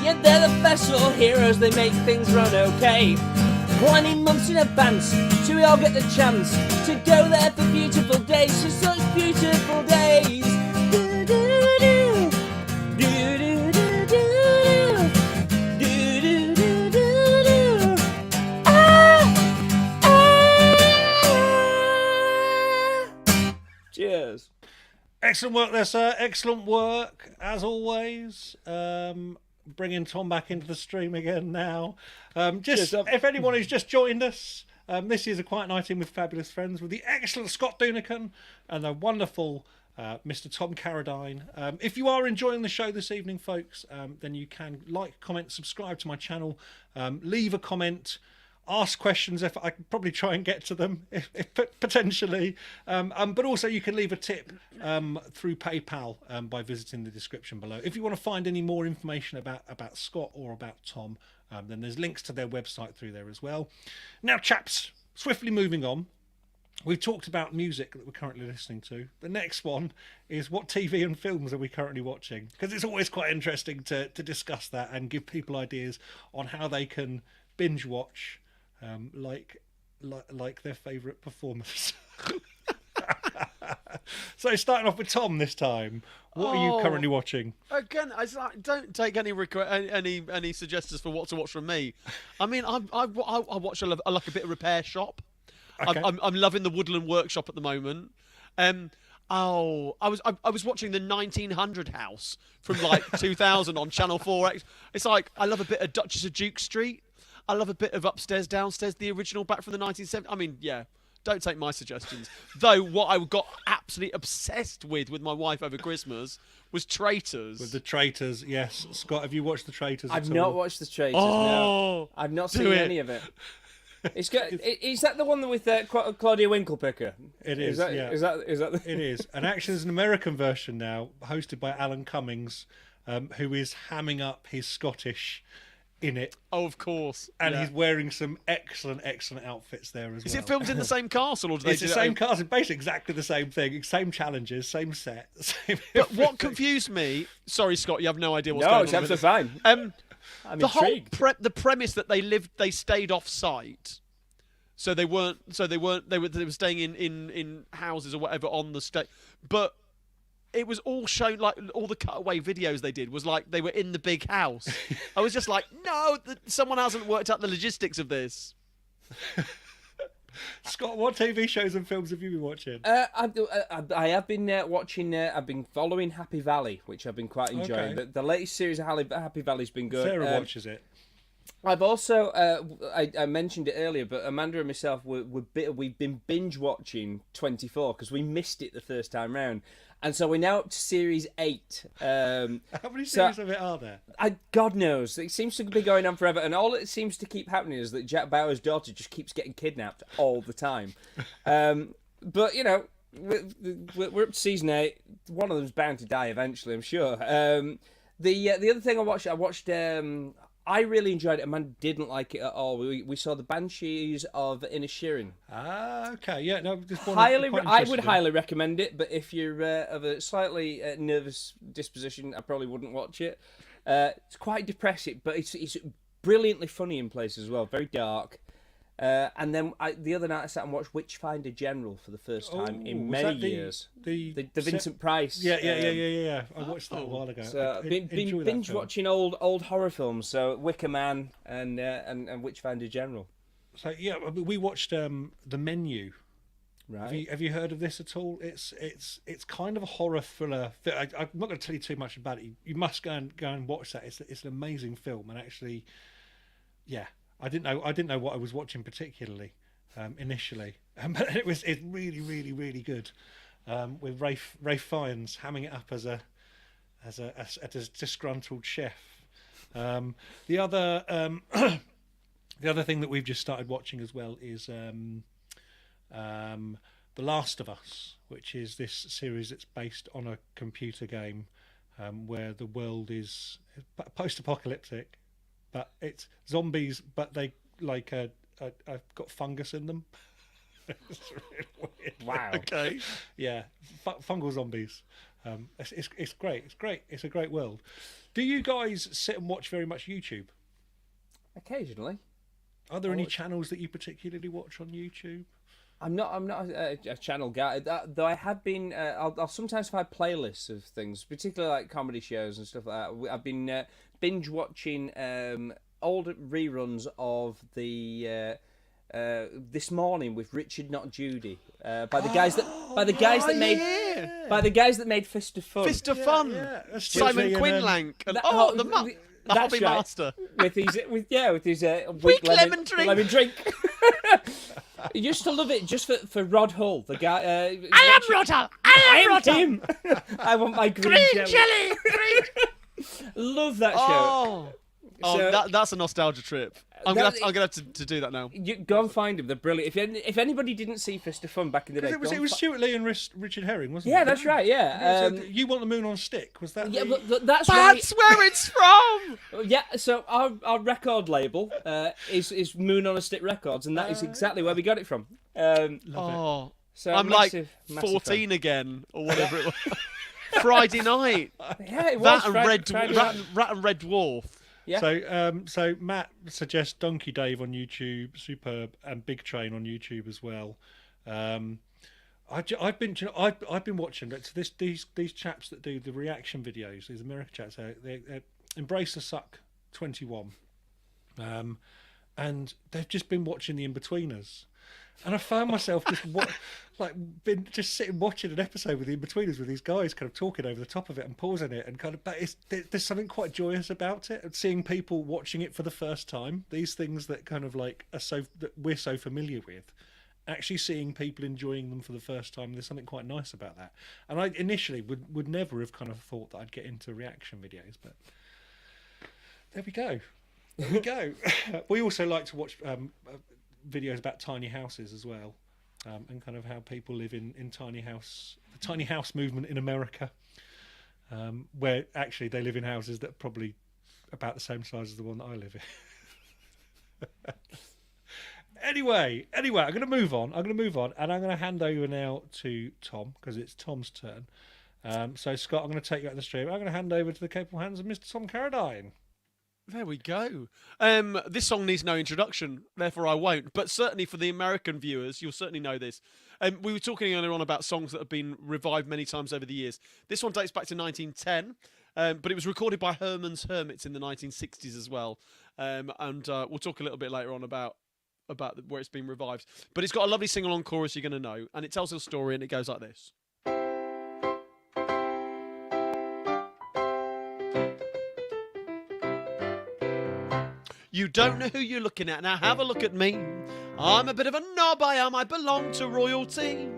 yeah, they're the festival heroes, they make things run okay. Planning months in advance so we all get the chance to go there for beautiful days, for such beautiful days. Do-do-do, do-do-do-do, do-do-do-do-do. Ah! Ah! Cheers.
Excellent work there, sir. Excellent work, as always. Bringing Tom back into the stream again now. If anyone who's just joined us, this is A Quiet Night In with Fabulous Friends with the excellent Scott Doonican and the wonderful Mr. Tom Carradine. If you are enjoying the show this evening, folks, then you can like, comment, subscribe to my channel, leave a comment, ask questions. If I could probably try and get to them, if potentially, but also you can leave a tip through PayPal by visiting the description below. If you want to find any more information about Scott or about Tom, then there's links to their website through there as well. Now, chaps, swiftly moving on. We've talked about music that we're currently listening to. The next one is what TV and films are we currently watching? Because it's always quite interesting to discuss that and give people ideas on how they can binge watch like their favourite performers. So starting off with Tom this time, what are you currently watching?
Again, don't take any suggestions for what to watch from me. I mean, I watch I like a bit of Repair Shop.
Okay.
I'm loving the Woodland Workshop at the moment. I was watching the 1900 House from like 2000 on Channel 4X. It's like I love a bit of Duchess of Duke Street. I love a bit of Upstairs Downstairs, the original back from the 1970s. I mean, yeah, don't take my suggestions. Though what I got absolutely obsessed with my wife over Christmas was Traitors.
With the Traitors, yes. Scott, have you watched the Traitors?
I've not watched the Traitors. No, I've not seen any of it. It's got. Is that the one with Claudia Winklepicker?
It is. Yeah.
Is that?
It is. And actually, there's an American version now, hosted by Alan Cummings, who is hamming up his Scottish in it.
Oh, of course.
And he's wearing some excellent outfits there as well.
Is it filmed in the same castle, or do they?
It's the same castle, basically exactly the same thing, same challenges, same set, same.
But what confused me? Sorry, Scott, you have no idea what's
no,
going on.
No, it's absolutely fine. I'm
The whole
intrigued.
the premise that they stayed off site. So they were staying in houses or whatever on the state, but it was all shown, like all the cutaway videos they did was like they were in the big house. I was just like, no, someone hasn't worked out the logistics of this.
Scott, what TV shows and films have you been watching?
I have been watching. I've been following Happy Valley, which I've been quite enjoying.
Okay.
The latest series of Happy Valley's been good.
Sarah watches it.
I've also I mentioned it earlier, but Amanda and myself we've been binge watching 24 because we missed it the first time round, and so we're now up to series 8.
How many series of it are there?
God knows, it seems to be going on forever, and all it seems to keep happening is that Jack Bauer's daughter just keeps getting kidnapped all the time. But you know, we're up to season 8. One of them's bound to die eventually, I'm sure. The other thing I watched. I really enjoyed it. Amanda didn't like it at all. We saw the Banshees of Inisherin.
Ah, okay, yeah, no, just
I would highly recommend it, but if you're of a slightly nervous disposition, I probably wouldn't watch it. It's quite depressing, but it's brilliantly funny in places as well. Very dark. And then the other night I sat and watched Witchfinder General for the first time in many years. The Vincent Price.
Yeah. I watched that a while ago.
So been binge watching old horror films. So Wicker Man and Witchfinder General.
So yeah, we watched The Menu.
Right.
Have you heard of this at all? It's kind of a horror thriller. I'm not going to tell you too much about it. You must go and watch that. It's an amazing film, and actually, yeah. I didn't know what I was watching particularly initially, but it's really, really, really good. With Ralph Fiennes hamming it up as a disgruntled chef. The other thing that we've just started watching as well is The Last of Us, which is this series that's based on a computer game where the world is post-apocalyptic. But it's zombies, but they got fungus in them. It's really weird.
Wow.
Okay.
Yeah, fungal zombies. It's great. It's great. It's a great world. Do you guys sit and watch very much YouTube?
Occasionally.
Are there any channels that you particularly watch on YouTube?
I'm not a channel guy, though I have been. I'll sometimes find playlists of things, particularly like comedy shows and stuff like that. I've been binge watching old reruns of the This Morning with Richard Not Judy by the guys that made Fist of Fun.
Fist of Fun.
Yeah.
Simon Quinlank and the Hobby Master
with his
weak lemon
drink. I used to love it just for Rod Hull, the guy.
I am Rodder. I am Rodder.
Him. I want my green jelly. Love that show.
So, that's a nostalgia trip. I'm gonna have to do that now.
You go and find him. They're brilliant. If anybody didn't see Fist of Fun back in the day,
it was Stuart Lee and Richard Herring, wasn't it?
Yeah, that's right. Yeah.
So You Want the Moon on a Stick? Was that?
Yeah, but that's
where it's from.
Yeah. So our record label is Moon on a Stick Records, and that is exactly where we got it from.
So I'm
massive
14
fan.
again, or whatever it was. Friday night.
Yeah, it was.
That and
Friday
Rat and Red Dwarf.
Yeah.
So Matt suggests Donkey Dave on YouTube, superb, and Big Train on YouTube as well. I've been watching these chaps that do the reaction videos, these American chaps. They Embrace the Suck 21, and they've just been watching the In-Betweeners. And I found myself just sitting watching an episode with the In-Betweeners with these guys kind of talking over the top of it and pausing it and kind of. But there's something quite joyous about it, and seeing people watching it for the first time. These things that kind of like that we're so familiar with, actually seeing people enjoying them for the first time. There's something quite nice about that. And I initially would never have kind of thought that I'd get into reaction videos, but there we go. There we go. We also like to watch videos about tiny houses as well, and kind of how people live in the tiny house movement in America, where actually they live in houses that are probably about the same size as the one that I live in. Anyway, I'm going to move on, and I'm going to hand over now to Tom, because it's Tom's turn. So Scott, I'm going to take you out of the stream. I'm going to hand over to the capable hands of Mr. Tom Carradine.
There we go. This song needs no introduction, therefore I won't. But certainly for the American viewers, you'll certainly know this. We were talking earlier on about songs that have been revived many times over the years. This one dates back to 1910, but it was recorded by Herman's Hermits in the 1960s as well. And we'll talk a little bit later on about where it's been revived. But it's got a lovely sing-along chorus you're going to know, and it tells a story, and it goes like this. You don't know who you're looking at, now have a look at me. I'm a bit of a knob, I am, I belong to royalty.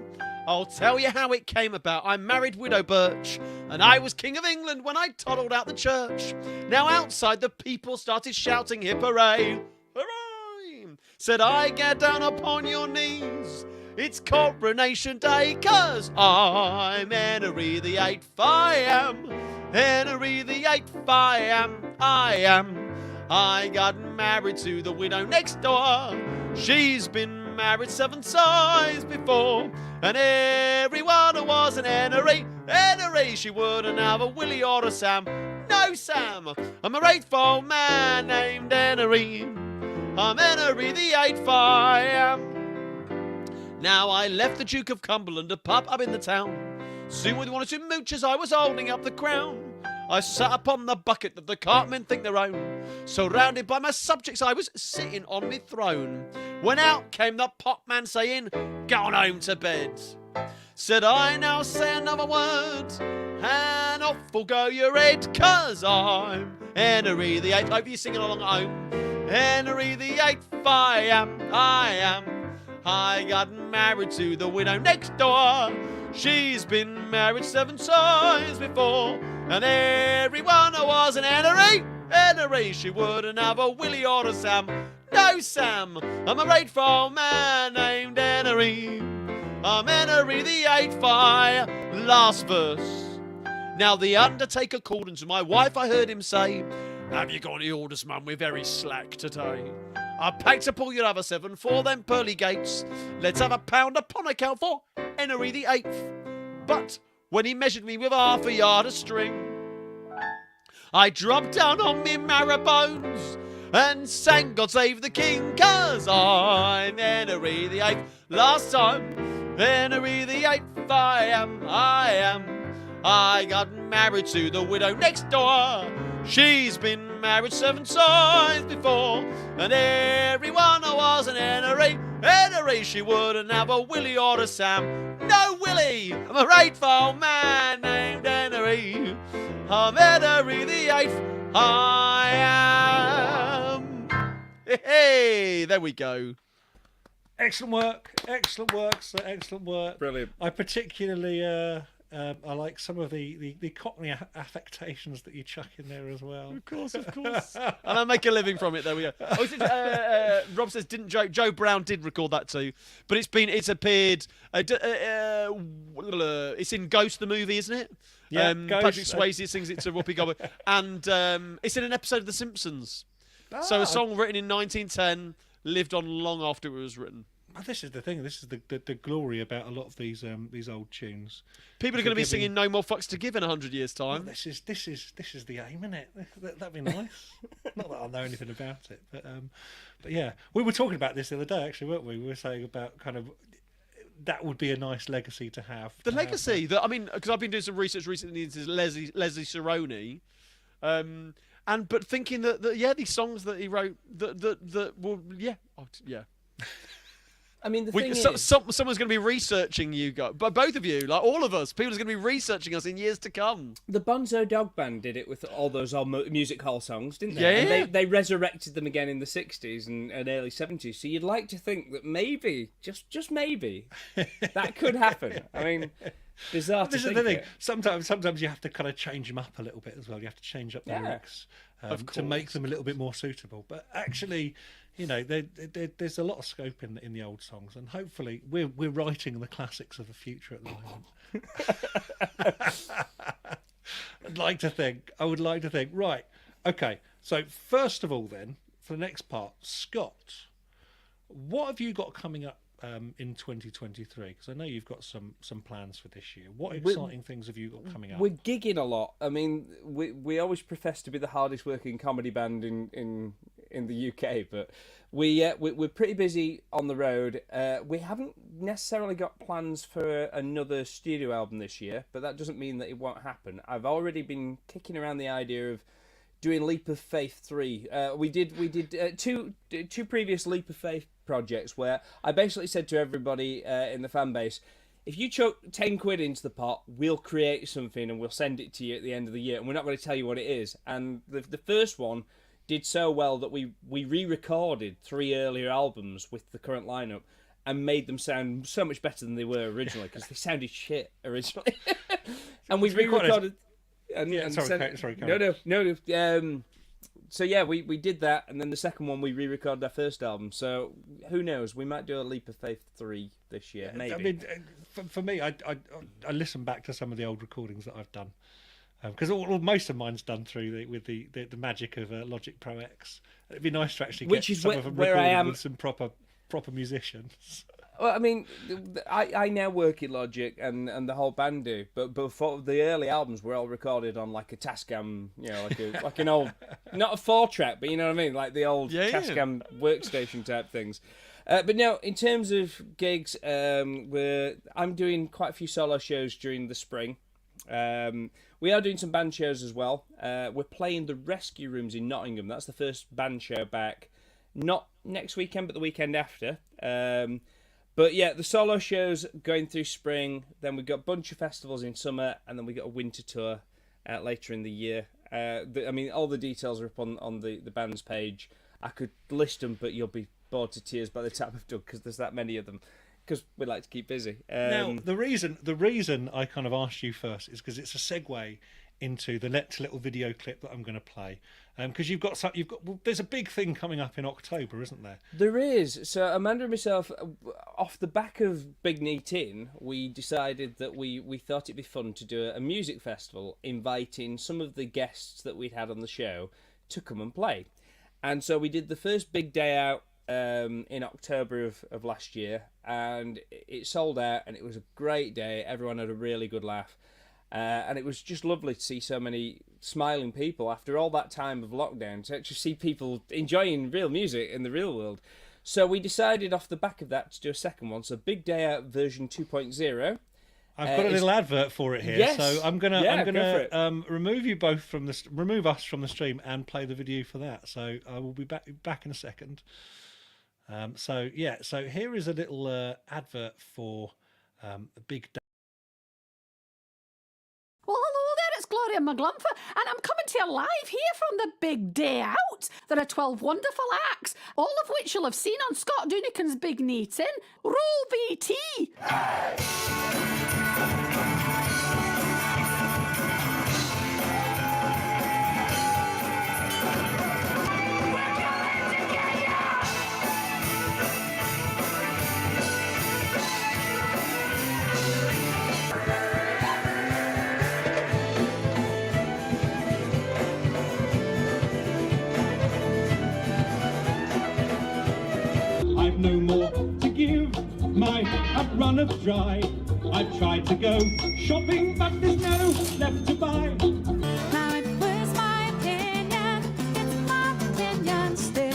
I'll tell you how it came about. I married Widow Birch, and I was King of England when I toddled out the church. Now outside the people started shouting hip hooray, hooray. Said I, get down upon your knees. It's coronation day, 'cause I'm Henry the Eighth, I am. Henry the Eighth, I am. I got married to the widow next door. She's been married 7 times before. And everyone who was an Henry, she wouldn't have a Willie or a Sam. No, Sam, I'm a grateful man named Henry. I'm Henry the Eighth, I am. Now I left the Duke of Cumberland, a pub up in the town. Soon with 1 or 2 mooch as I was holding up the crown. I sat upon the bucket that the cartmen think their own. Surrounded by my subjects, I was sitting on my throne. When out came the potman saying, "Go on home to bed." Said I, now say another word, and off will go your head, 'cause I'm Henry the Eighth. Hope you're singing along at home. Henry the Eighth, I am. I got married to the widow next door. She's been married 7 times before. And everyone who was an Henry, she wouldn't have a Willie or a Sam. No, Sam, I'm a grateful man named Henry. I'm Henry the Eighth, last verse. Now the undertaker called, and to my wife I heard him say, "Have you got any orders, mum? We're very slack today. I packed up all your other 7 for them pearly gates. Let's have £1 upon account for Henry the Eighth." But when he measured me with half a yard of string, I dropped down on me marrow bones and sang God Save the King, 'cause I'm Henry the Eighth. Last time, Henry the Eighth, I am. I got married to the widow next door. She's been married 7 times before. And everyone who was an Henry, she wouldn't have a Willie or a Sam. No, Willie, I'm a grateful man named Henry. I'm Henry the Eighth, I am. Hey, there we go.
Excellent work, sir, excellent work.
Brilliant.
I particularly I like some of the Cockney affectations that you chuck in there as well.
Of course. And I make a living from it. There we go. Rob says, didn't Joe Brown did record that too, but it's appeared. It's in Ghost the movie, isn't it?
Yeah,
Patrick Swayze sings it to Whoopi Goldberg, and it's in an episode of The Simpsons. So a song written in 1910 lived on long after it was written.
Well, this is the thing. This is the glory about a lot of these old tunes.
People are going to be singing "No More Fucks to Give" in 100 years' time.
Well, this is the aim, isn't it? That'd be nice. Not that I know anything about it, but yeah, we were talking about this the other day, actually, weren't we? We were saying about kind of that would be a nice legacy to have.
The legacy that, I mean, because I've been doing some research recently into Leslie Saroni, but thinking that these songs that he wrote that will yeah.
I mean, the thing is,
someone's going to be researching you guys, but both of you, like all of us, people are going to be researching us in years to come.
the Bonzo Dog Band did it with all those old music hall songs, didn't they?
Yeah.
And they resurrected them again in the 60s and early 70s. So you'd like to think that maybe, just maybe, that could happen. I mean, bizarre to
This is
think
the thing.
it.
Sometimes you have to kind of change them up a little bit as well. You have to change up the lyrics to make them a little bit more suitable. But actually, you know, there's a lot of scope in the old songs, and hopefully we're writing the classics of the future at the moment. I would like to think. Right. Okay. So first of all, then, for the next part, Scott, what have you got coming up in 2023? Because I know you've got some plans for this year. What exciting things have you got coming up?
We're gigging a lot. I mean, we always profess to be the hardest working comedy band in the UK, but we're pretty busy on the road. We haven't necessarily got plans for another studio album this year, but that doesn't mean that it won't happen. I've already been kicking around the idea of doing Leap of Faith 3. We did two previous Leap of Faith projects where I basically said to everybody in the fan base, if you chuck 10 quid into the pot, we'll create something and we'll send it to you at the end of the year, and we're not going to tell you what it is. And the first one did so well that we re-recorded 3 earlier albums with the current lineup and made them sound so much better than they were originally, because they sounded shit originally. And we re-recorded...
Sorry.
No. So yeah, we did that, and then the second one we re-recorded our first album. So who knows? We might do a Leap of Faith 3 this year, maybe.
I mean, for me, I listen back to some of the old recordings that I've done, because most of mine's done through with the magic of Logic Pro X. It'd be nice to actually get some of them recorded with some proper musicians.
Well, I mean, I now work in Logic, and the whole band do. But before, the early albums were all recorded on like a Tascam, like an old, not a 4-track, but you know what I mean, like the old Tascam workstation type things. But now, in terms of gigs, I'm doing quite a few solo shows during the spring. We are doing some band shows as well. We're playing the Rescue Rooms in Nottingham. That's the first band show back. Not next weekend, but the weekend after. But yeah, the solo shows going through spring. Then we've got a bunch of festivals in summer, and then we got a winter tour later in the year. I mean, all the details are up on the band's page. I could list them, but you'll be bored to tears by the time I've done, because there's that many of them. Because we like to keep busy.
Now, the reason I kind of asked you first is because it's a segue into the next little video clip that I'm going to play. Because there's a big thing coming up in October, isn't there?
There is. So Amanda and myself, off the back of Big Neat In, we decided that we thought it'd be fun to do a music festival, inviting some of the guests that we'd had on the show to come and play. And so we did the first big day out in October of last year, and it sold out, and it was a great day. Everyone had a really good laugh. And it was just lovely to see so many smiling people after all that time of lockdown, to actually see people enjoying real music in the real world. So we decided off the back of that to do a second one, so Big Day Out version 2.0.
I've got a little advert for it here,
yes.
So I'm gonna remove us from the stream and play the video for that. So I will be back in a second. So here is a little advert for Big Day.
Well, hello there, it's Gloria McGlumpher, and I'm coming to you live here from the Big Day Out. There are 12 wonderful acts, all of which you'll have seen on Scott Dunican's Big Neat In. Roll BT!
I've no more to give, my cup runneth dry. I've tried to go shopping, but there's no left to buy.
Now it was my opinion, it's my opinion still.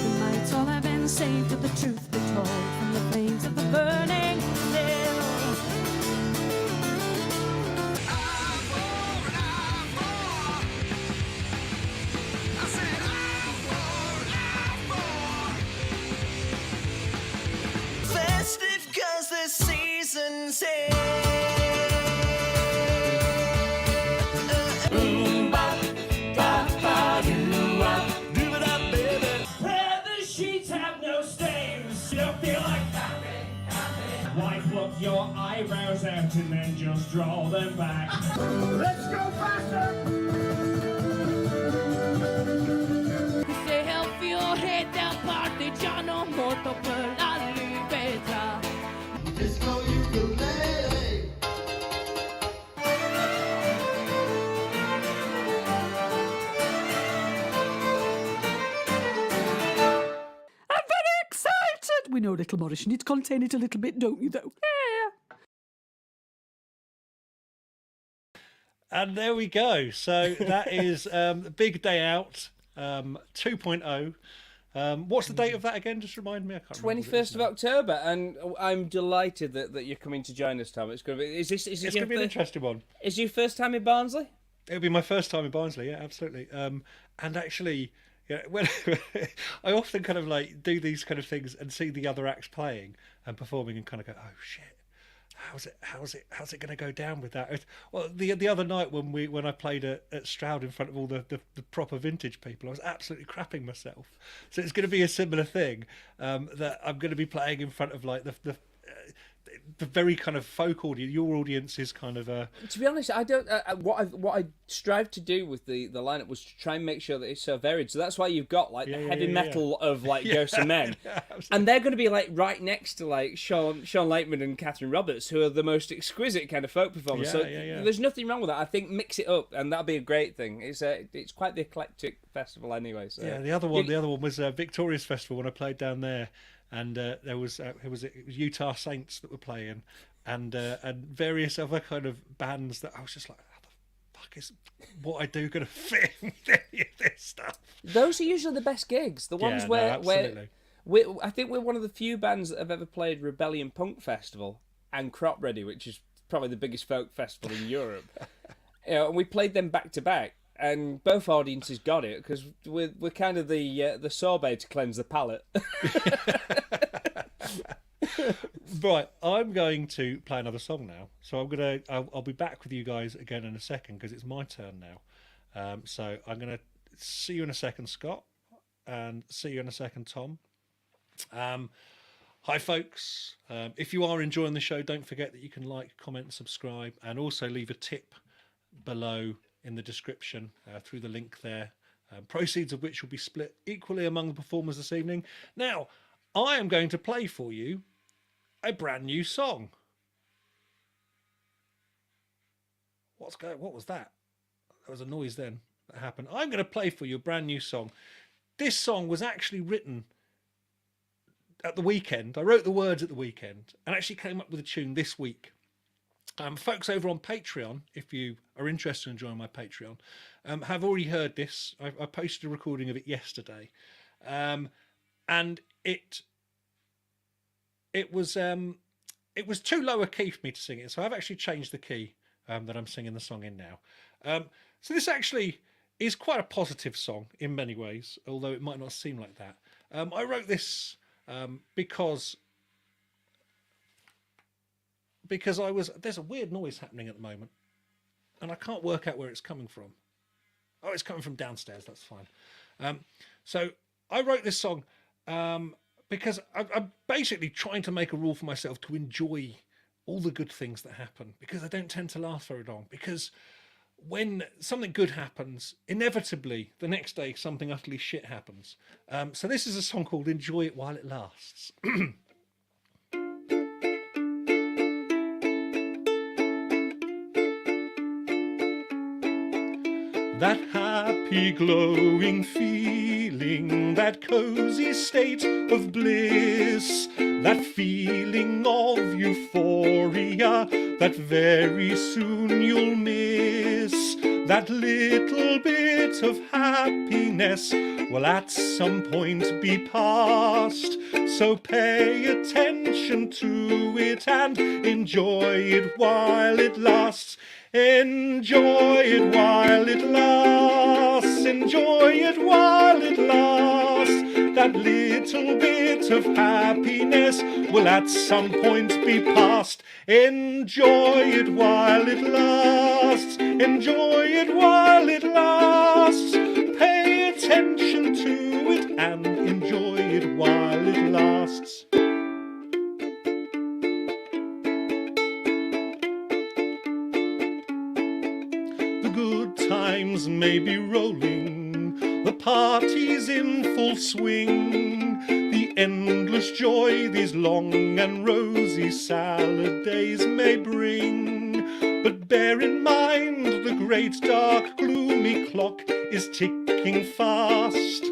We might all have been saved if the truth be told from the flames of the burning hill.
Festive 'cause the season's here.
Leather sheets have no stains. You don't feel like wipe up your eyebrows out and then just draw them back. Let's go faster!
Se help your head down, partigiano, morto per la libertà.
Disco ukulele.
I'm very excited. We know little Morris. You need to contain it a little bit, don't you, though?
And there we go. So that is Big Day Out 2.0. What's the date of that again? Just remind me. I can't remember.
21st of October, and I'm delighted that you're coming to join us, Tom. It's going to be. Is this? Is
It's going to be an interesting one.
Is your first time in Barnsley?
It'll be my first time in Barnsley. Yeah, absolutely. And actually, yeah, when I often kind of like do these kind of things and see the other acts playing and performing, and kind of go, "Oh shit, how's it going to go down with that?" Well, the other night when I played at Stroud in front of all the proper vintage people, I was absolutely crapping myself. So it's going to be a similar thing, that I'm going to be playing in front of like the very kind of folk audience. Your audience is kind of
To be honest, I don't. What I strive to do with the lineup was to try and make sure that it's so varied. So that's why you've got like the heavy metal of like Ghosts and Men, and they're going to be like right next to like Sean Lakeman and Catherine Roberts, who are the most exquisite kind of folk performers. There's nothing wrong with that. I think mix it up, and that'll be a great thing. It's quite the eclectic festival anyway. So.
Yeah, the other one was Victoria's Festival when I played down there. And there was it was Utah Saints that were playing, and various other kind of bands that I was just like, how the fuck is what I do going to fit in any of this stuff?
Those are usually the best gigs. The ones where I think we're one of the few bands that have ever played Rebellion Punk Festival and Crop Ready, which is probably the biggest folk festival in Europe. And we played them back to back. And both audiences got it because we're kind of the sorbet to cleanse the palate.
Right, I'm going to play another song now. So I'll be back with you guys again in a second because it's my turn now. So I'm going to see you in a second, Scott, and see you in a second, Tom. Hi, folks. If you are enjoying the show, don't forget that you can like, comment, and subscribe, and also leave a tip below in the description through the link there, proceeds of which will be split equally among the performers this evening. Now, I am going to play for you a brand new song. What was that? There was a noise then that happened. I'm going to play for you a brand new song. This song was actually written at the weekend. I wrote the words at the weekend and actually came up with a tune this week. Folks over on Patreon, if you are interested in joining my Patreon, have already heard this. I posted a recording of it yesterday, and it was too low a key for me to sing it, so I've actually changed the key that I'm singing the song in now. So this actually is quite a positive song in many ways, although it might not seem like that. I wrote this because there's a weird noise happening at the moment and I can't work out where it's coming from. Oh, it's coming from downstairs. That's fine. So I wrote this song because I'm basically trying to make a rule for myself to enjoy all the good things that happen, because I don't tend to last very long, because when something good happens, inevitably the next day something utterly shit happens. So this is a song called Enjoy It While It Lasts. That happy, glowing feeling, that cozy state of bliss, that feeling of euphoria that very soon you'll miss, that little bit of happiness will at some point be past. So pay attention to it and enjoy it while it lasts. Enjoy it while it lasts. Enjoy it while it lasts. That little bit of happiness will at some point be past. Enjoy it while it lasts. Enjoy it while it lasts. Pay attention to it and enjoy it while it lasts. The good times may be rolling, the party's in full swing, the endless joy these long and rosy salad days may bring. But bear in mind the great dark gloomy clock is ticking fast.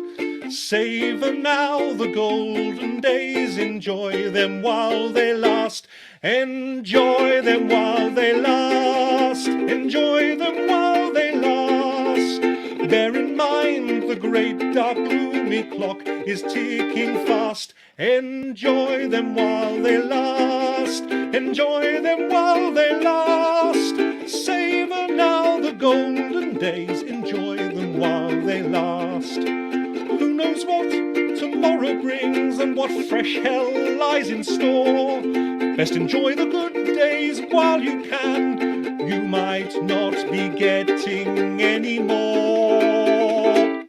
Savour now the golden days, enjoy them while they last. Enjoy them while they last. Enjoy them while they last. Bear in mind the great dark gloomy clock is ticking fast. Enjoy them while they last. Enjoy them while they last. Savour now the golden days, enjoy them while they last. Who knows what tomorrow brings and what fresh hell lies in store? Best enjoy the good days while you can. You might not be getting any more.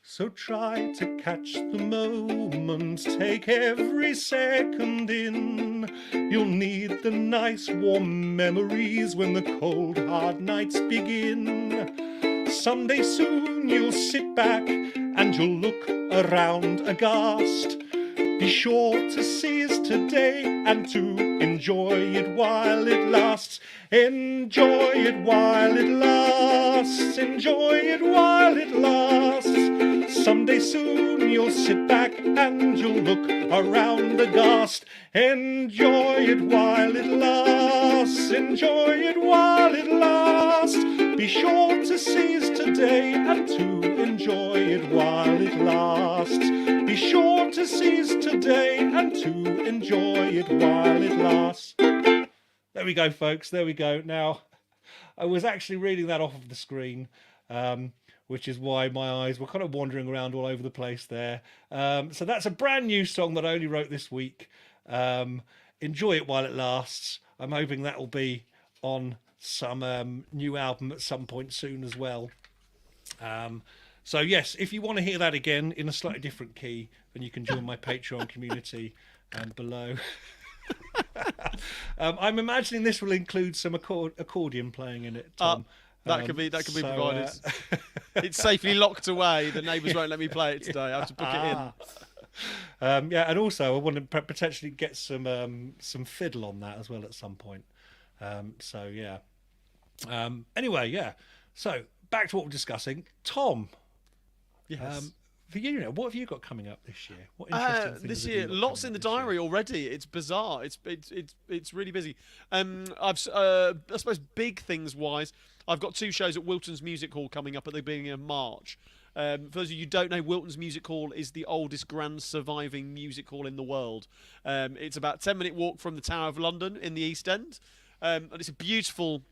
So try to catch the moment, take every second in. You'll need the nice warm memories when the cold hard nights begin. Someday soon you'll sit back and you'll look around aghast. Be sure to seize today and to enjoy it while it lasts. Enjoy it while it lasts. Enjoy it while it lasts. Someday soon you'll sit back and you'll look around aghast. Enjoy it while it lasts. Enjoy it while it lasts. Be sure to seize today and to enjoy it while it lasts. Be sure to seize today and to enjoy it while it lasts. There we go, folks. There we go. Now, I was actually reading that off of the screen, which is why my eyes were kind of wandering around all over the place there. So that's a brand new song that I only wrote this week. Enjoy it while it lasts. I'm hoping that will be on some new album at some point soon as well. So yes, if you want to hear that again in a slightly different key, then you can join my Patreon community below. I'm imagining this will include some accordion playing in it, Tom.
That could be provided. It's safely locked away. The neighbours won't let me play it today. I have to book it in.
Yeah, and also I want to potentially get some fiddle on that as well at some point. So yeah. Anyway, yeah. So back to what we're discussing, Tom.
Yes.
For you, what have you got coming up this year? What interesting things
this
have
year?
you got
Lots
coming
in the
up this year?
diary already. It's bizarre. It's really busy. I suppose big things wise, I've got 2 shows at Wilton's Music Hall coming up at the beginning of March. For those of you who don't know, Wilton's Music Hall is the oldest grand surviving music hall in the world. It's about a 10-minute walk from the Tower of London in the East End, and it's a beautiful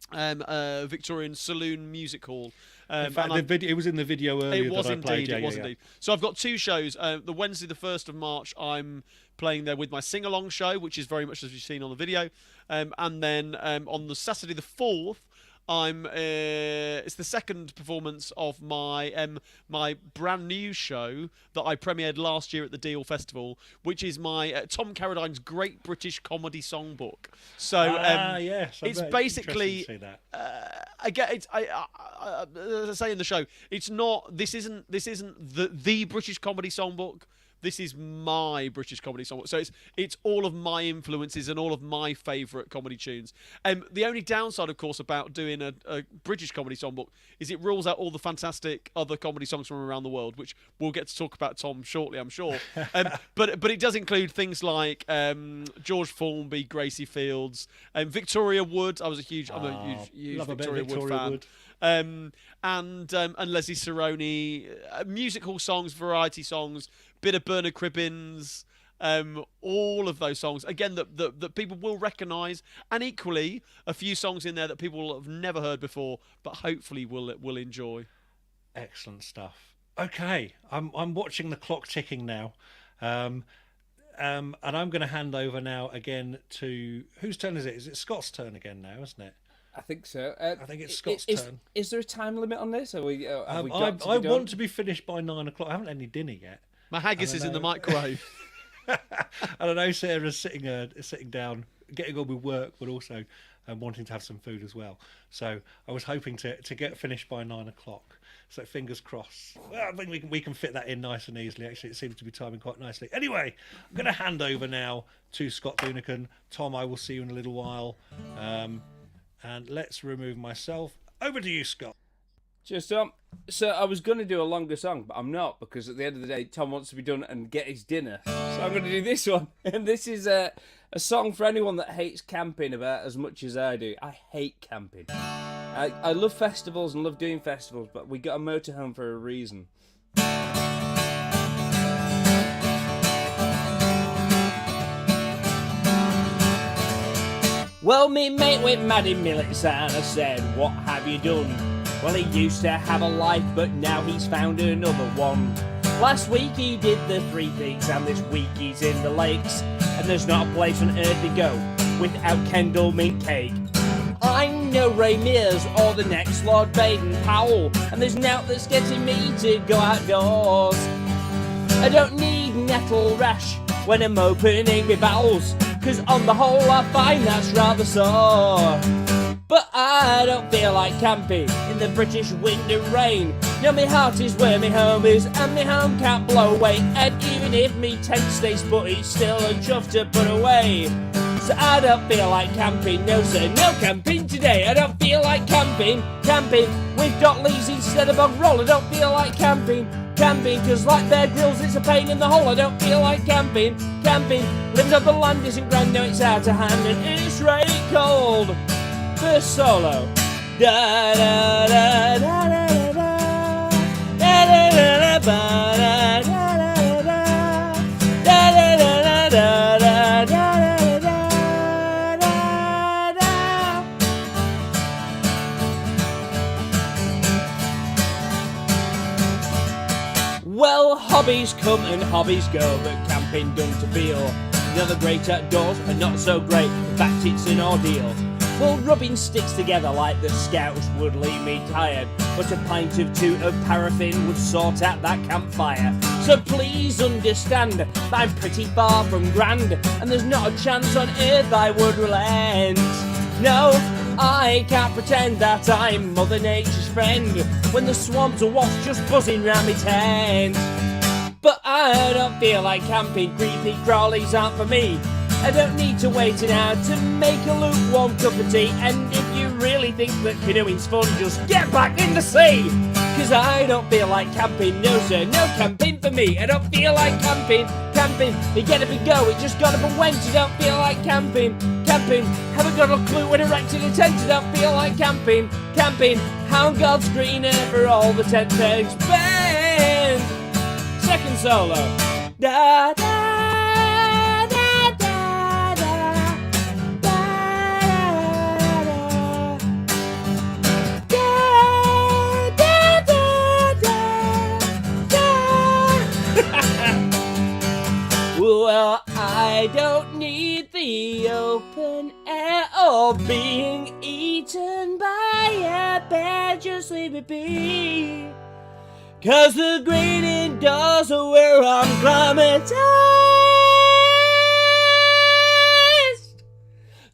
Victorian saloon music hall.
In fact, it was in the video earlier.
It was
that I played.
indeed. It was indeed. So I've got 2 shows. The Wednesday, the 1st of March, I'm playing there with my sing-along show, which is very much as you've seen on the video. And then on the Saturday, the 4th, it's the second performance of my my brand new show that I premiered last year at the Deal Festival, which is my Tom Carradine's Great British Comedy Songbook. So
yes,
it's basically
interesting to see that.
again, as I say in the show, it's not. This isn't the British Comedy Songbook. This is my British comedy songbook. So it's all of my influences and all of my favourite comedy tunes. The only downside, of course, about doing a British comedy songbook is it rules out all the fantastic other comedy songs from around the world, which we'll get to talk about, Tom, shortly, I'm sure. But it does include things like George Formby, Gracie Fields, Victoria Wood. I'm a huge Victoria Wood fan. And Leslie Saroni, music hall songs, variety songs, bit of Bernard Cribbins, all of those songs again that people will recognise, and equally a few songs in there that people will have never heard before, but hopefully will enjoy.
Excellent stuff. Okay, I'm watching the clock ticking now, and I'm going to hand over now again to whose turn is it? Is it Scott's turn again now, isn't it?
I think so.
I think it's Scott's turn.
Is there a time limit on this? Have we got
I
to be done?
want to be finished by 9 o'clock. I haven't had any dinner yet.
My haggis is in the microwave.
I don't know. Sarah's sitting down, getting on with work, but also wanting to have some food as well. So I was hoping to get finished by 9 o'clock. So fingers crossed. Well, I think we can fit that in nice and easily. Actually, it seems to be timing quite nicely. Anyway, I'm going to hand over now to Scott Dunican. Tom, I will see you in a little while. And let's remove myself. Over to you, Scott.
Cheers, Tom. So I was going to do a longer song, but I'm not, because at the end of the day, Tom wants to be done and get his dinner. So I'm going to do this one. And this is a song for anyone that hates camping about as much as I do. I hate camping. I love festivals and love doing festivals, but we got a motorhome for a reason. Well, me mate went mad in millets and I said, what have you done? Well, he used to have a life, but now he's found another one. Last week he did the 3 Peaks, and this week he's in the lakes. And there's not a place on earth to go without Kendall mint cake. I'm no Ray Mears or the next Lord Baden-Powell, and there's nought that's getting me to go outdoors. I don't need nettle rash when I'm opening my bowels, 'cause on the whole I find that's rather sore. But I don't feel like camping in the British wind and rain. No, my heart is where my home is, and my home can't blow away. And even if me tent stays put, it's still a chuff to put away. So I don't feel like camping, no sir, no camping today. I don't feel like camping with Dottleys instead of bog roll. I don't feel like camping, cause like Bear Grylls it's a pain in the hole. I don't feel like camping, living on the land isn't grand, no it's out of hand and it's right cold. First solo. Da da da da da da da da da da da da da. Well, hobbies come and hobbies go, but camping done to feel. You know, the great outdoors are not so great, in fact it's an ordeal. Well, rubbing sticks together like the scouts would leave me tired, but a pint of 2 of paraffin would sort out that campfire. So please understand that I'm pretty far from grand, and there's not a chance on earth I would relent. No, I can't pretend that I'm Mother Nature's friend when the swamps are what's just buzzing round me tent. But I don't feel like camping, creepy crawlies aren't for me. I don't need to wait an hour to make a lukewarm cup of tea. And if you really think that canoeing's fun, just get back in the sea. 'Cause I don't feel like camping, no sir, no camping for me. I don't feel like camping, you get up and go, it just got up and went. I don't feel like camping, haven't got a clue when erecting a tent. I don't feel like camping, how God's green earth for all the tent pegs bend. Second solo. Da da. Well, I don't need the open air or being eaten by a bear, just leave me be. 'Cause the great indoors are where I'm climatized.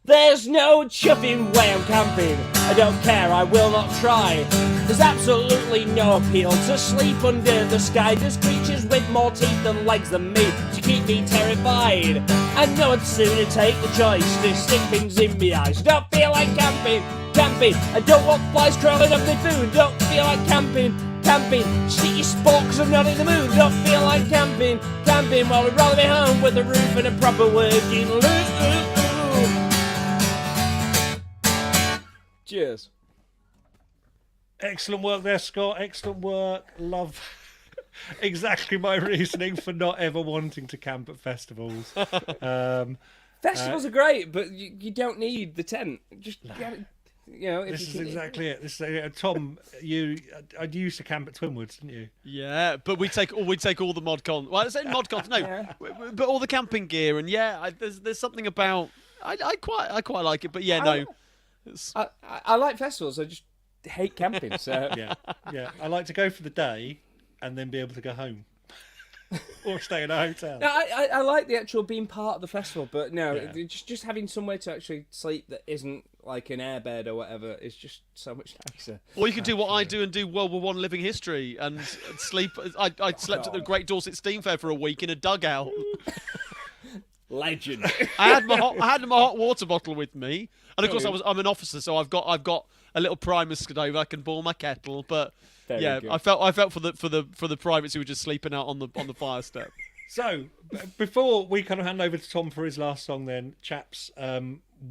There's no chuffing way I'm camping. I don't care, I will not try. There's absolutely no appeal to sleep under the sky. There's creatures with more teeth and legs than me to keep me terrified. I know I'd sooner take the choice to stick things in me eyes. Don't feel like camping. I don't want flies crawling up my food. Don't feel like camping. Just eat your sport 'cause I'm not in the mood. Don't feel like camping. Well, I'd rather be home with a roof and a proper working loo. Cheers.
Excellent work there, Scott. Excellent work. Love exactly my reasoning for not ever wanting to camp at festivals.
Festivals are great, but you don't need the tent. Just if
this is exactly it. This is, Tom, you used to camp at Twinwoods, didn't you?
Yeah, but we'd take all the mod cons. Well, I said mod cons, no, but all the camping gear, and there's something about I quite like it, but yeah, no.
I like festivals. I just hate camping. So
yeah. I like to go for the day and then be able to go home or stay in a hotel.
No, I like the actual being part of the festival, but just having somewhere to actually sleep that isn't like an airbed or whatever is just so much nicer.
Or you can do what I do and do World War I living history and sleep. I slept at the Great Dorset Steam Fair for a week in a dugout.
Legend.
I had my hot water bottle with me, and of course I'm an officer, so I've got a little primus stove. I can boil my kettle, but
Very
yeah,
good.
I felt for the privates who were just sleeping out on the fire step.
So, before we kind of hand over to Tom for his last song, then, chaps,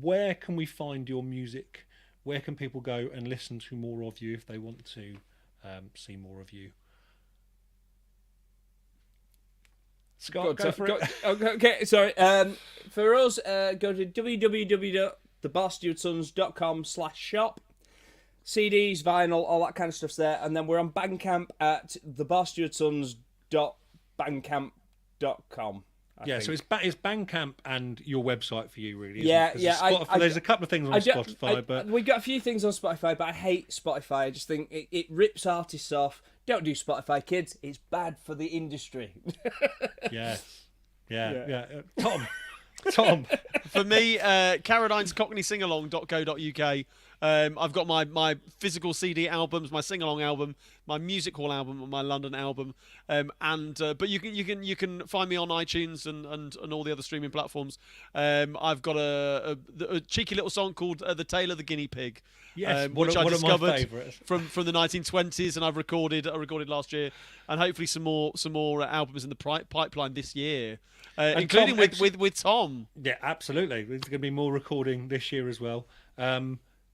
where can we find your music? Where can people go and listen to more of you if they want to see more of you? Scott, go for it.
Okay, sorry. For us, go to www.thebastardsuns.com/shop. CDs, vinyl, all that kind of stuff's there. And then we're on Bandcamp at thebastardsuns.bandcamp.com.
Yeah, so it's Bandcamp and your website for you, really.
Yeah,
isn't it? 'Cause there's a couple of things on Spotify, but
we got a few things on Spotify, but I hate Spotify. I just think it rips artists off. Don't do Spotify, kids. It's bad for the industry.
yes, yeah. Tom.
For me, Carradine's CockneySingalong.co.uk. I've got my physical CD albums, my sing-along album, my music hall album, and my London album. But you can find me on iTunes and all the other streaming platforms. I've got a cheeky little song called "The Tale of the Guinea Pig," which I discovered from the 1920s, and I recorded last year, and hopefully some more albums in the pipeline this year, including
Tom,
with Tom.
Yeah, absolutely. There's going to be more recording this year as well.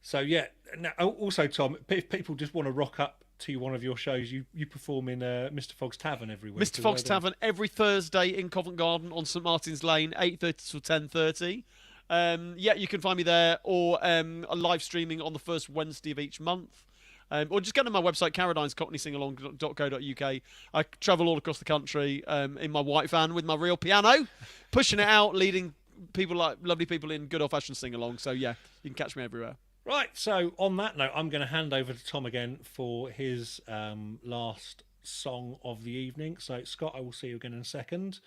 So yeah. Now, also, Tom, if people just want to rock up to one of your shows, you perform in Mr. Fogg's Tavern every week.
Mr. Fogg's Tavern every Thursday in Covent Garden on St Martin's Lane, 8:30 to 10:30. You can find me there, or a live streaming on the first Wednesday of each month. Or just go to my website, carradinescockneysingalong.co.uk. I travel all across the country in my white van with my real piano, pushing it out, leading lovely people in good old-fashioned sing-along. So yeah, you can catch me everywhere.
Right, so on that note, I'm going to hand over to Tom again for his last song of the evening. So, Scott, I will see you again in a second.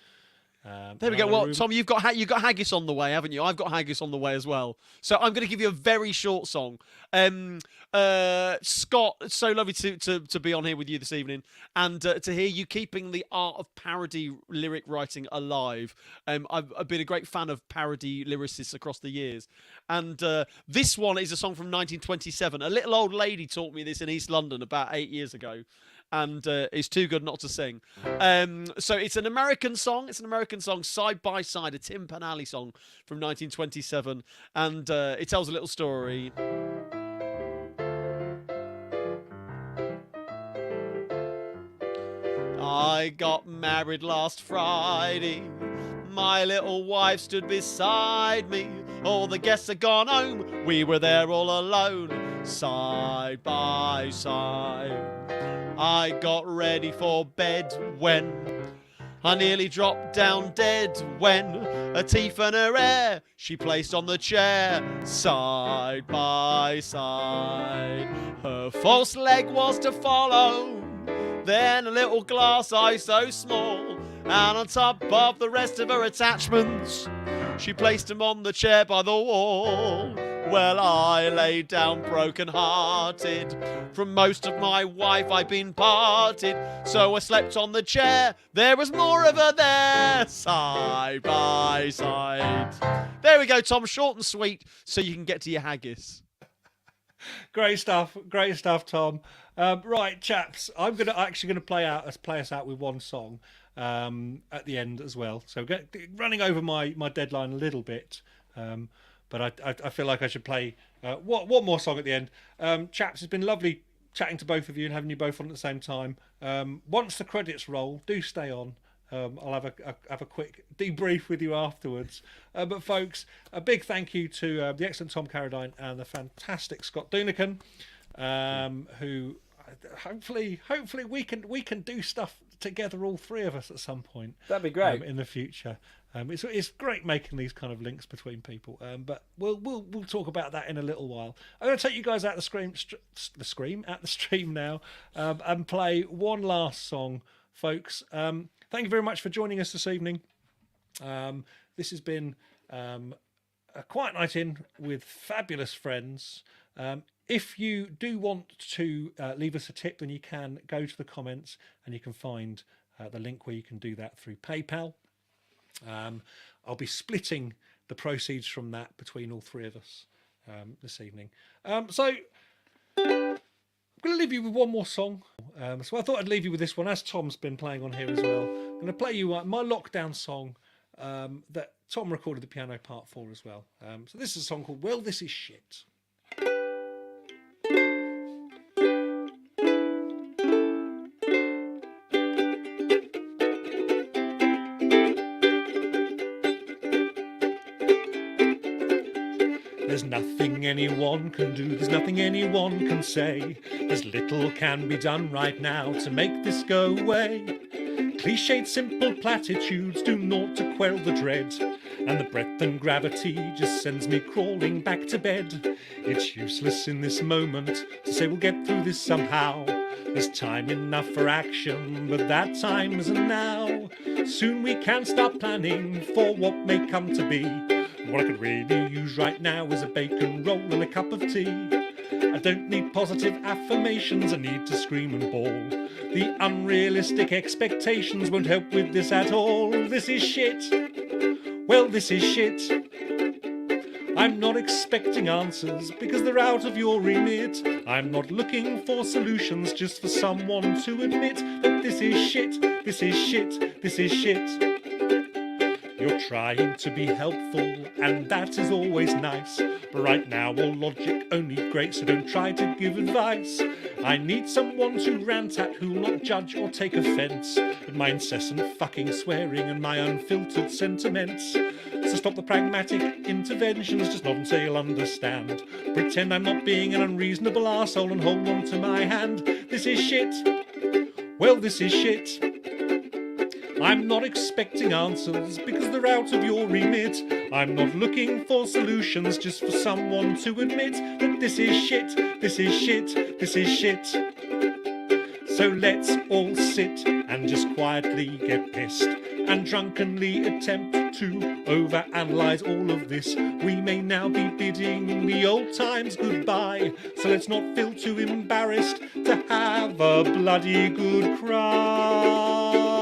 There we go. Well, Tom, you've got haggis on the way, haven't you? I've got haggis on the way as well. So I'm going to give you a very short song. Scott, it's so lovely to be on here with you this evening, and to hear you keeping the art of parody lyric writing alive. I've been a great fan of parody lyricists across the years, and this one is a song from 1927. A little old lady taught me this in East London about 8 years ago. And it's too good not to sing. So it's an American song. It's an American song, Side by Side, a Tim Panally song from 1927. And it tells a little story. I got married last Friday. My little wife stood beside me. All the guests had gone home. We were there all alone, side by side. I got ready for bed when I nearly dropped down dead, when a teeth and her hair she placed on the chair, side by side. Her false leg was to follow, then a little glass eye so small, and on top of the rest of her attachments, she placed them on the chair by the wall. Well, I lay down broken-hearted. From most of my wife I've been parted, so I slept on the chair. There was more of her there, side by side. There we go, Tom. Short and sweet, so you can get to your haggis.
Great stuff, Tom. Right, chaps, I'm actually going to play us out with one song at the end as well. So running over my deadline a little bit. But I feel like I should play one more song at the end. Chaps, it's been lovely chatting to both of you and having you both on at the same time. Once the credits roll, do stay on. I'll have a quick debrief with you afterwards. But folks, a big thank you to the excellent Tom Carradine and the fantastic Scott Dunican, who hopefully we can do stuff together, all three of us, at some point.
That'd be great
in the future. It's great making these kind of links between people, but we'll talk about that in a little while. I'm going to take you guys out the stream now, and play one last song, folks. Thank you very much for joining us this evening. This has been a quiet night in with fabulous friends. If you do want to leave us a tip, then you can go to the comments and you can find the link where you can do that through PayPal. I'll be splitting the proceeds from that between all three of us this evening. So I'm going to leave you with one more song. So I thought I'd leave you with this one, as Tom's been playing on here as well. I'm going to play you my lockdown song that Tom recorded the piano part for as well. So this is a song called Well, This Is Shit. There's nothing anyone can do, there's nothing anyone can say. There's little can be done right now to make this go away. Cliched simple platitudes do naught to quell the dread, and the breadth and gravity just sends me crawling back to bed. It's useless in this moment to say we'll get through this somehow. There's time enough for action, but that time isn't now. Soon we can start planning for what may come to be. What I could really use right now is a bacon roll and a cup of tea. I don't need positive affirmations, I need to scream and bawl. The unrealistic expectations won't help with this at all. This is shit. Well, this is shit. I'm not expecting answers because they're out of your remit. I'm not looking for solutions, just for someone to admit that this is shit, this is shit, this is shit. You're trying to be helpful, and that is always nice. But right now, all logic only great, so don't try to give advice. I need someone to rant at who'll not judge or take offence at my incessant fucking swearing and my unfiltered sentiments. So stop the pragmatic interventions, just nod and say you'll understand. Pretend I'm not being an unreasonable arsehole and hold on to my hand. This is shit. Well, this is shit. I'm not expecting answers because they're out of your remit. I'm not looking for solutions, just for someone to admit that this is shit, this is shit, this is shit. So let's all sit and just quietly get pissed and drunkenly attempt to overanalyze all of this. We may now be bidding the old times goodbye, so let's not feel too embarrassed to have a bloody good cry.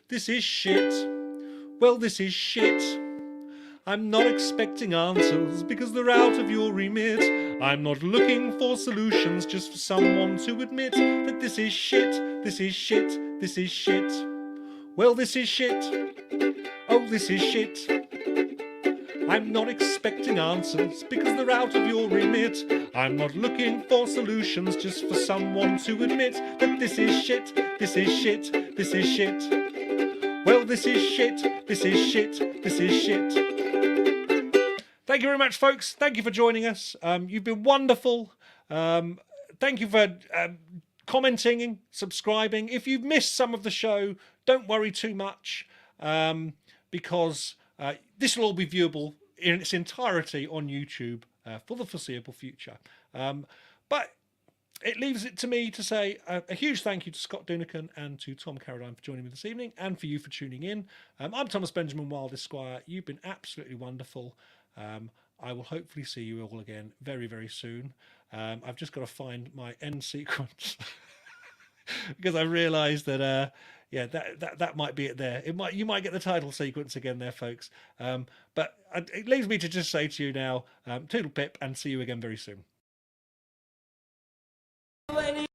This is shit. Well, this is shit. I'm not expecting answers because they're out of your remit. I'm not looking for solutions, just for someone to admit that this is shit, this is shit, this is shit. Well, this is shit. Oh, this is shit. I'm not expecting answers because they're out of your remit. I'm not looking for solutions, just for someone to admit that this is shit, this is shit, this is shit. Well, this is shit, this is shit, this is shit. Thank you very much, folks. Thank you for joining us. You've been wonderful. Thank you for commenting, subscribing. If you've missed some of the show, don't worry too much, because this will all be viewable in its entirety on YouTube for the foreseeable future. But it leaves it to me to say a huge thank you to Scott Dunican and to Tom Carradine for joining me this evening, and for you for tuning in. I'm Thomas Benjamin Wilde, Esquire. You've been absolutely wonderful. I will hopefully see you all again very, very soon. I've just got to find my end sequence because I realised that that might be it there. You might get the title sequence again there, folks. But it leaves me to just say to you now, toodle pip, and see you again very soon.
Lady